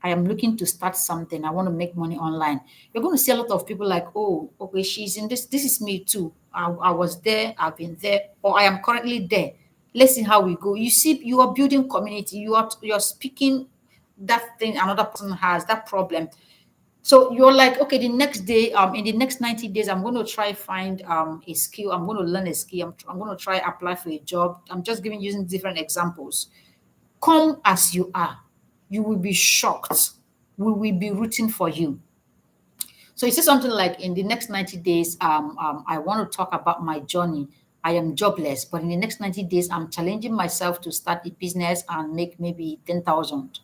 I am looking to start something. I want to make money online. You're going to see a lot of people like, oh, okay, she's in this. This is me too. I was there. I've been there, or I am currently there. Let's see how we go. You see, you are building community. You're speaking that thing another person has, that problem. So you're like, okay, the next day, in the next 90 days, I'm going to try find a skill. I'm going to learn a skill. I'm going to try apply for a job. I'm just giving using different examples. Come as you are. You will be shocked. We will be rooting for you. So you say something like, in the next 90 days, I want to talk about my journey. I am jobless, but in the next 90 days, I'm challenging myself to start a business and make maybe 10,000.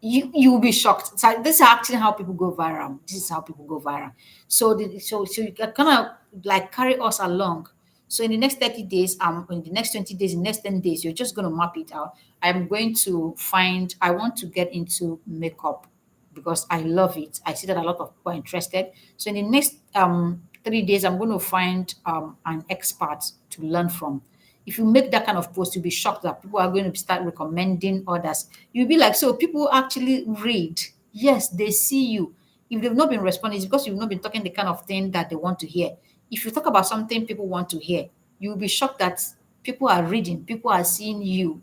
You will be shocked. So this is actually how people go viral. This is how people go viral. So you can kind of like carry us along. So in the next 30 days, in the next 20 days, in the next 10 days, you're just going to map it out. I'm going to find, I want to get into makeup because I love it. I see that a lot of people are interested. So in the next 3 days, I'm going to find an expert to learn from. If you make that kind of post, you'll be shocked that people are going to start recommending others. You'll be like, so people actually read. Yes, they see you. If they've not been responding, it's because you've not been talking the kind of thing that they want to hear. If you talk about something people want to hear, you'll be shocked that people are reading, people are seeing you.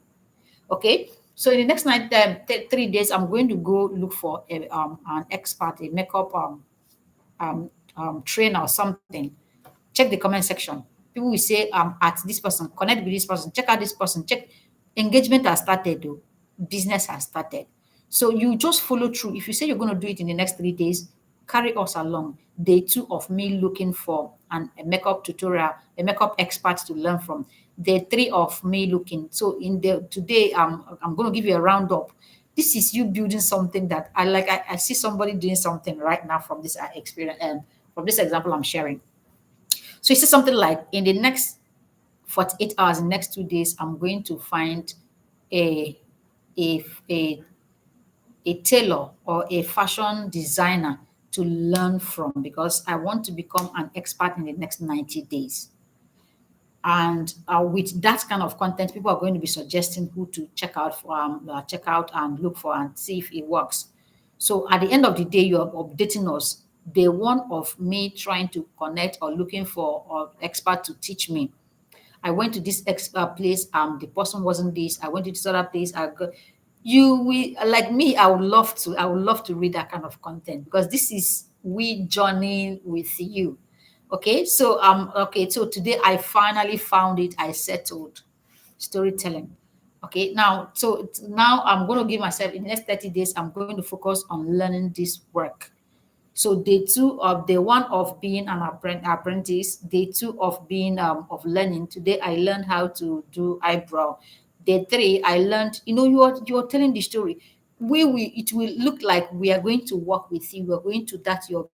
Okay. So in the next 3 days, I'm going to go look for an expert, a makeup trainer or something. Check the comment section. People will say, at this person, connect with this person, check out this person, check. Engagement has started, though. Business has started. So you just follow through. If you say you're going to do it in the next 3 days, carry us along. Day two of me looking for a makeup tutorial, a makeup expert to learn from. Day three of me looking. So in the today, I'm going to give you a roundup. This is you building something that I like. I see somebody doing something right now from this experience and from this example I'm sharing. So you see something like in the next 48 hours, in the next 2 days, I'm going to find a a a, a tailor or a fashion designer to learn from because I want to become an expert in the next 90 days. And with that kind of content, people are going to be suggesting who to check out and look for and see if it works. So at the end of the day, you are updating us. Day one of me trying to connect or looking for an expert to teach me. I went to this place. The person wasn't this. I went to this other place. You will like me. I would love to. I would love to read that kind of content because this is we journeying with you. Okay, so so today I finally found it. I settled storytelling. Okay, now I'm going to give myself in the next 30 days. I'm going to focus on learning this work. So day one of being an apprentice, day two of being of learning. Today I learned how to do eyebrow. Day three, I learned, you are telling the story. It will look like we are going to work with you. We're going to that your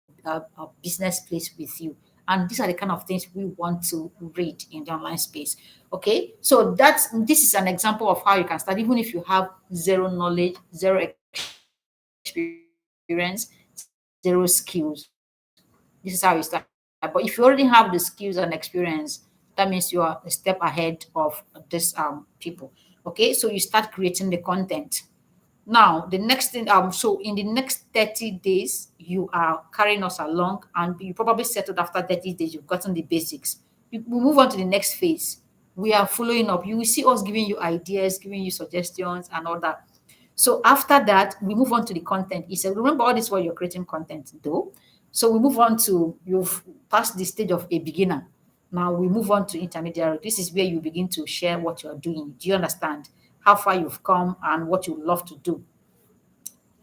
business place with you. And these are the kind of things we want to read in the online space. Okay, so this is an example of how you can start, even if you have zero knowledge, zero experience, zero skills. This is how you start. But if you already have the skills and experience, that means you are a step ahead of this people. Okay, so you start creating the content. Now, the next thing, so in the next 30 days, you are carrying us along, and you probably settled after 30 days, you've gotten the basics. We move on to the next phase. We are following up. You will see us giving you ideas, giving you suggestions, and all that. So after that, we move on to the content. He said, remember all this while you're creating content, though. So we move on to you've passed the stage of a beginner. Now we move on to intermediary. This is where you begin to share what you're doing. Do you understand how far you've come and what you love to do?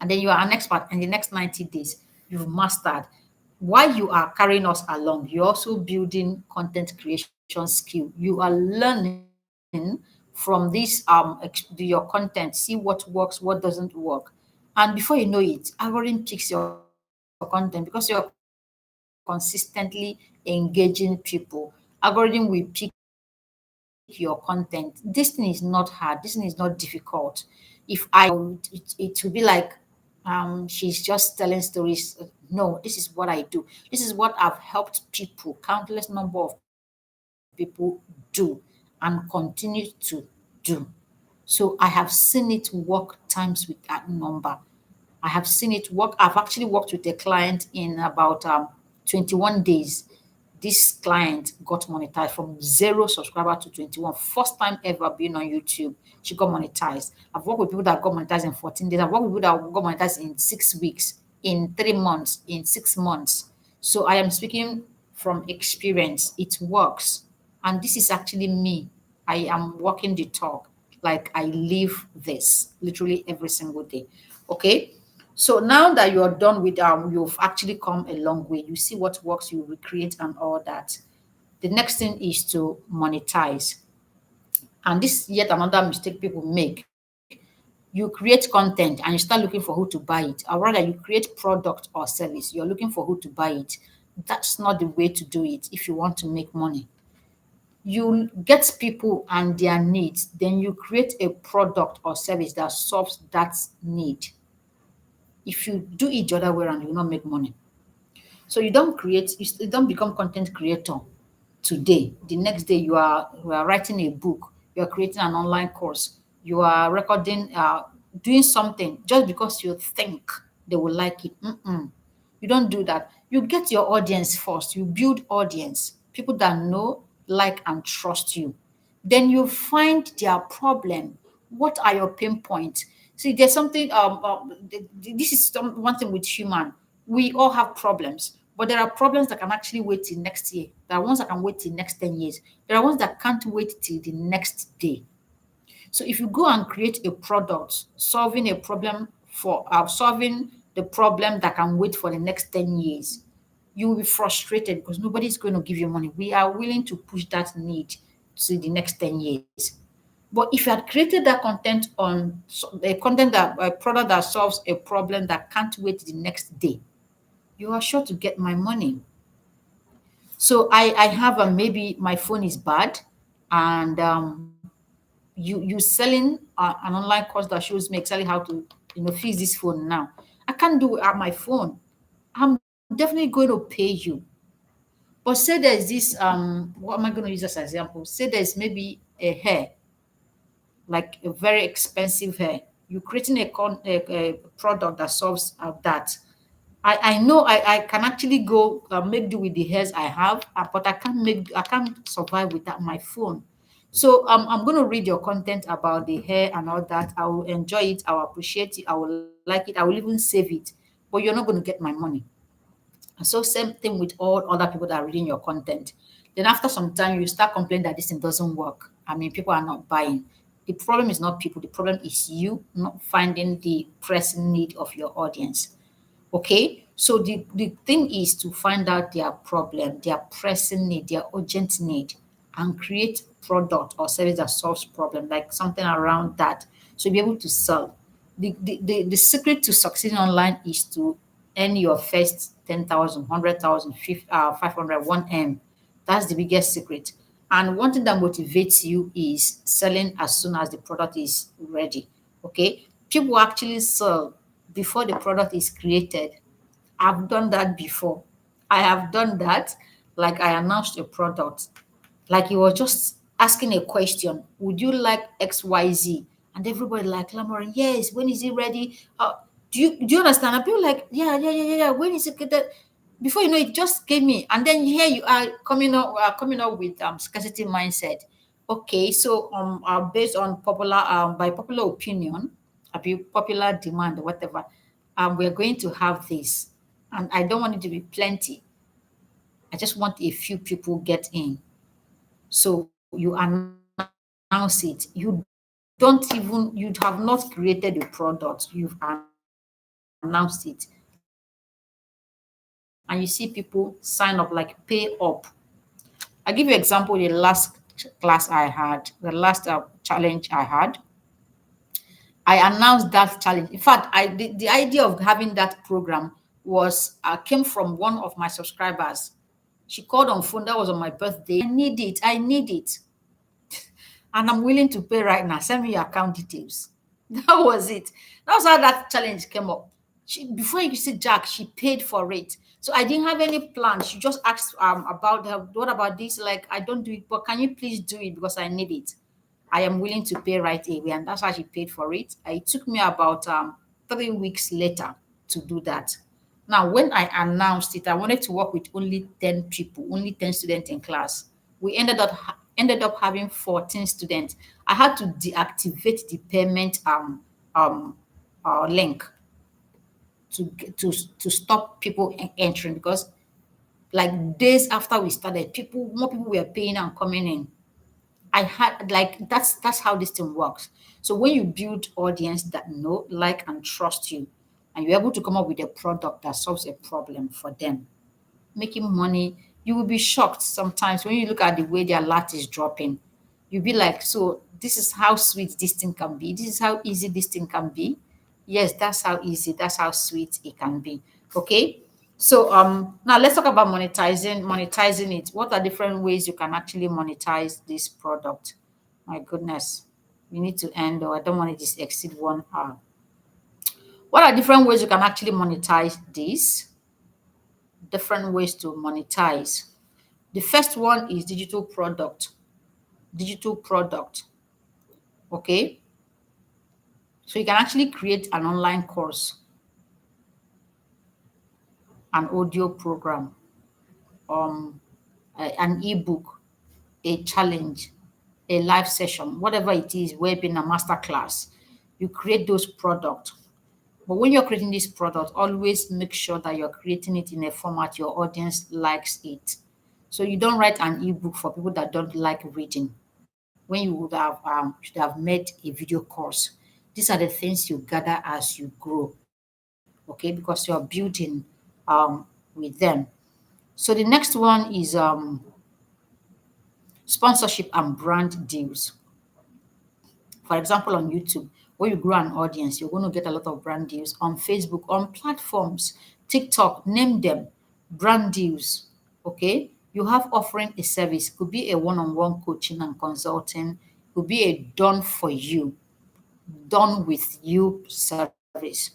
And then you are an expert in the next 90 days. You've mastered. While you are carrying us along, you're also building content creation skill. You are learning from this your content, see what works, what doesn't work. And before you know it, algorithm picks your content because you're consistently engaging people. Algorithm will pick your content. This thing is not hard. This thing is not difficult. If I it will be like she's just telling stories. No, this is what I do. This is what I've helped people, countless number of people do and continue to do. So I have seen it work times with that number. I have seen it work. I've actually worked with a client in about 21 days. This client got monetized from 0 subscriber to 21. First time ever being on YouTube. She got monetized. I've worked with people that got monetized in 14 days. I've worked with people that got monetized in 6 weeks, in 3 months, in 6 months. So I am speaking from experience. It works. And this is actually me. I am walking the talk. Like I live this literally every single day. Okay. So now that you are done with you've actually come a long way. You see what works, you recreate and all that. The next thing is to monetize. And this is yet another mistake people make. You create content and you start looking for who to buy it, or rather, you create product or service. You're looking for who to buy it. That's not the way to do it if you want to make money. You get people and their needs, then you create a product or service that solves that need. If you do it the other way around, you will not make money. So you don't become content creator today. The next day you are writing a book, you are creating an online course, you are recording, doing something just because you think they will like it. Mm-mm. You don't do that. You get your audience first. You build audience, people that know, like, and trust you. Then you find their problem. What are your pain points? See, there's something. This is one thing with human. We all have problems, but there are problems that can actually wait till next year. There are ones that can wait till next 10 years. There are ones that can't wait till the next day. So if you go and create a product solving a problem for solving the problem that can wait for the next 10 years, you will be frustrated because nobody's going to give you money. We are willing to push that need to the next 10 years. But if you had created that content on a content that a product that solves a problem that can't wait the next day, you are sure to get my money. So I have a, maybe my phone is bad, and you selling an online course that shows me exactly how to fix this phone now. I can't do it at my phone. I'm definitely going to pay you. But say there's this what am I going to use as an example? Say there's maybe a hair, like a very expensive hair. You're creating a product that solves that. I know I can actually go make do with the hairs I have, but I can't survive without my phone. So I'm going to read your content about the hair and all that. I will enjoy it. I will appreciate it. I will like it. I will even save it. But you're not going to get my money. And so same thing with all other people that are reading your content. Then after some time, you start complaining that this thing doesn't work. I mean, people are not buying. The problem is not people. The problem is you not finding the pressing need of your audience. Okay, so the thing is to find out their problem, their pressing need, their urgent need, and create product or service that solves problem, like something around that. So be able to sell. The secret to succeeding online is to earn your first 10,000, 100,000, 500, 1M. That's the biggest secret. And one thing that motivates you is selling as soon as the product is ready. Okay, people actually sell before the product is created. I've done that before. I have done that. Like I announced a product. Like you were just asking a question. Would you like XYZ? And everybody like clamoring, yes, when is it ready? Do you understand? And people like, yeah, yeah, yeah, yeah, yeah. When is it that before you know it just gave me. And then here you are coming up with scarcity mindset. Okay, so based on popular by popular opinion, popular demand or whatever, we're going to have this. And I don't want it to be plenty. I just want a few people get in. So you announce it. You don't even, you have not created a product. You've announced it. And you see people sign up, like pay up. I give you example, the last class I had, the last challenge I had. I announced that challenge. In fact, the idea of having that program came from one of my subscribers. She called on phone. That was on my birthday. I need it. And I'm willing to pay right now. Send me your account details. That was it. That was how that challenge came up. Before you could say Jack, she paid for it. So I didn't have any plan. She just asked about her, what about this? Like, I don't do it, but can you please do it because I need it? I am willing to pay right away. And that's how she paid for it. It took me about 3 weeks later to do that. Now, when I announced it, I wanted to work with only 10 people, only 10 students in class. We ended up having 14 students. I had to deactivate the payment um, link to stop people entering because like days after we started, more people were paying and coming in. I had like that's how this thing works. So when you build audience that know, like, and trust you, and you're able to come up with a product that solves a problem for them, making money, you will be shocked sometimes when you look at the way their lot is dropping. You'll be like, so this is how sweet this thing can be. This is how easy this thing can be. Yes, that's how easy, that's how sweet it can be. Okay. So now let's talk about monetizing it. What are different ways you can actually monetize this product? My goodness. We need to end or I don't want it to exceed 1 hour. What are different ways you can actually monetize this? Different ways to monetize. The first one is digital product. Digital product. Okay. So you can actually create an online course, an audio program, an ebook, a challenge. a live session, whatever it is, webinar, master class, you create those products. But when you're creating this product, always make sure that you're creating it in a format your audience likes it. So you don't write an ebook for people that don't like reading when you would have should have made a video course. These are the things you gather as you grow, okay? Because you're building with them. So the next one is sponsorship and brand deals. For example, on YouTube, when you grow an audience, you're going to get a lot of brand deals on Facebook, on platforms, TikTok, name them, brand deals. Okay. You have offering a service, could be a one on one coaching and consulting, could be a done for you, done with you service.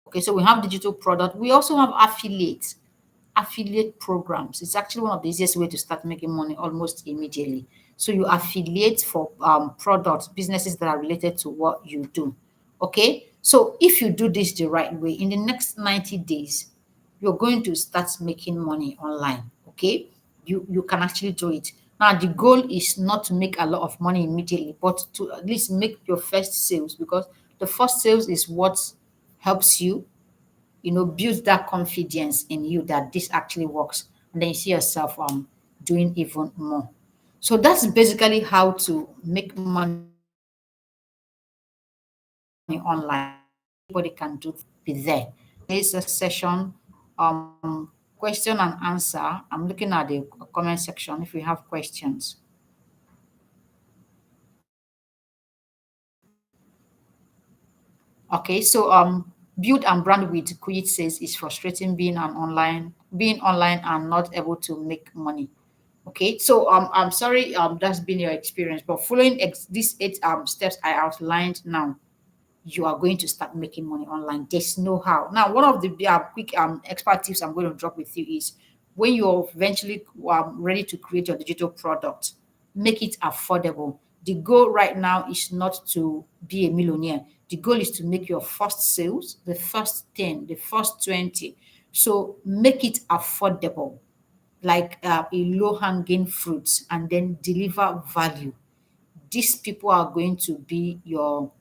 Okay. So we have digital product. We also have affiliate programs. It's actually one of the easiest way to start making money almost immediately. So you affiliate for products, businesses that are related to what you do. Okay. So if you do this the right way, in the next 90 days, you're going to start making money online. Okay. You can actually do it. Now the goal is not to make a lot of money immediately, but to at least make your first sales, because the first sales is what helps you, build that confidence in you that this actually works. And then you see yourself doing even more. So that's basically how to make money online. Anybody can do, be there. It's a session, question and answer. I'm looking at the comment section if we have questions. Okay, so build and brand with Quit says it's frustrating being online and not able to make money. Okay, so I'm sorry that's been your experience, but following these eight steps I outlined now, you are going to start making money online. There's no how. Now, one of the quick expert tips I'm going to drop with you is when you're eventually ready to create your digital product, make it affordable. The goal right now is not to be a millionaire. The goal is to make your first sales, the first 10, the first 20. So make it affordable, like a low hanging fruit, and then deliver value. These people are going to be your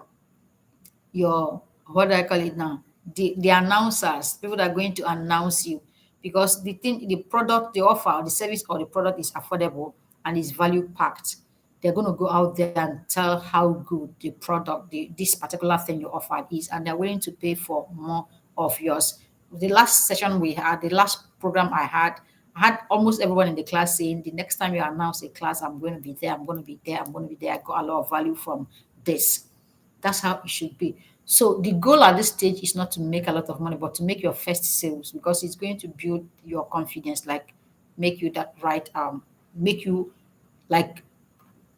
what do I call it now? The announcers, people that are going to announce you, because the product, the offer, the service or the product is affordable and is value packed. They're going to go out there and tell how good the product, this particular thing you offered is, and they're willing to pay for more of yours. The last session we had, the last program I had almost everyone in the class saying, the next time you announce a class, I'm going to be there, I'm going to be there, I'm going to be there. I got a lot of value from this. That's how it should be. So the goal at this stage is not to make a lot of money, but to make your first sales, because it's going to build your confidence, like make you that right, make you like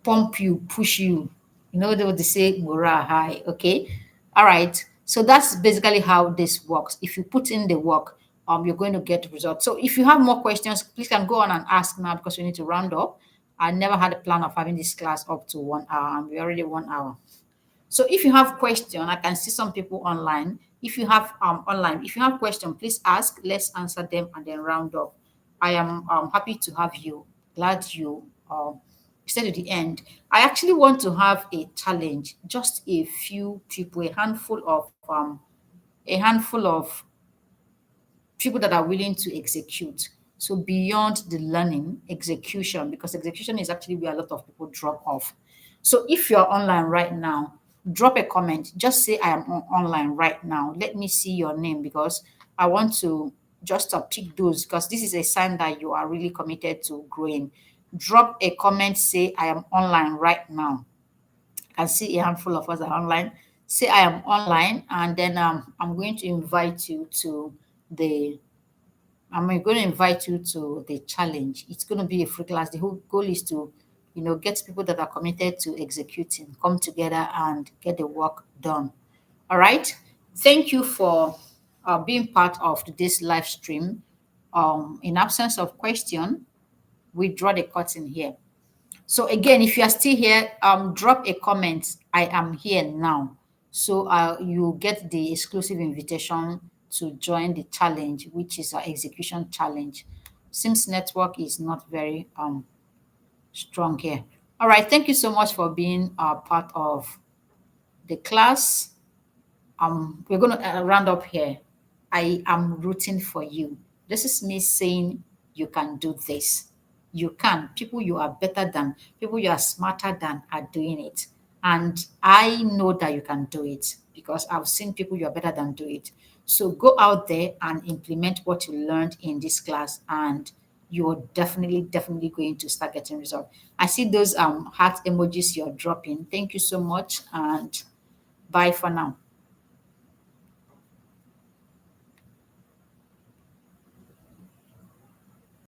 pump you, push you. You know what they say, morale high. Okay. All right. So that's basically how this works. If you put in the work, you're going to get results. So if you have more questions, please can go on and ask now, because we need to round up. I never had a plan of having this class up to 1 hour, and we're already 1 hour. So if you have question, I can see some people online. If you have online, if you have question, please ask. Let's answer them and then round up. I am happy to have you. Glad you stay to the end. I actually want to have a challenge. Just a few people, a handful of people that are willing to execute. So beyond the learning, execution, because execution is actually where a lot of people drop off. So if you're online right now, drop a comment. Just say I am online right now. Let me see your name, because I want to just pick those, because this is a sign that you are really committed to growing. Drop a comment, say I am online right now. I see a handful of us are online. Say I am online, and then I'm going to invite you to the I'm going to invite you to the challenge. It's going to be a free class. The whole goal is to, get people that are committed to executing, come together and get the work done. All right. Thank you for being part of today's live stream. In absence of question, we draw the curtain here. So again, if you are still here, drop a comment. I am here now. So you get the exclusive invitation to join the challenge, which is our execution challenge. Sims network is not very strong here. All right. Thank you so much for being a part of the class. We're going to round up here. I am rooting for you. This is me saying you can do this. You can. People you are better than, people you are smarter than are doing it. And I know that you can do it because I've seen people you are better than do it. So go out there and implement what you learned in this class, and you're definitely going to start getting results. I see those heart emojis you're dropping. Thank you so much, and bye for now.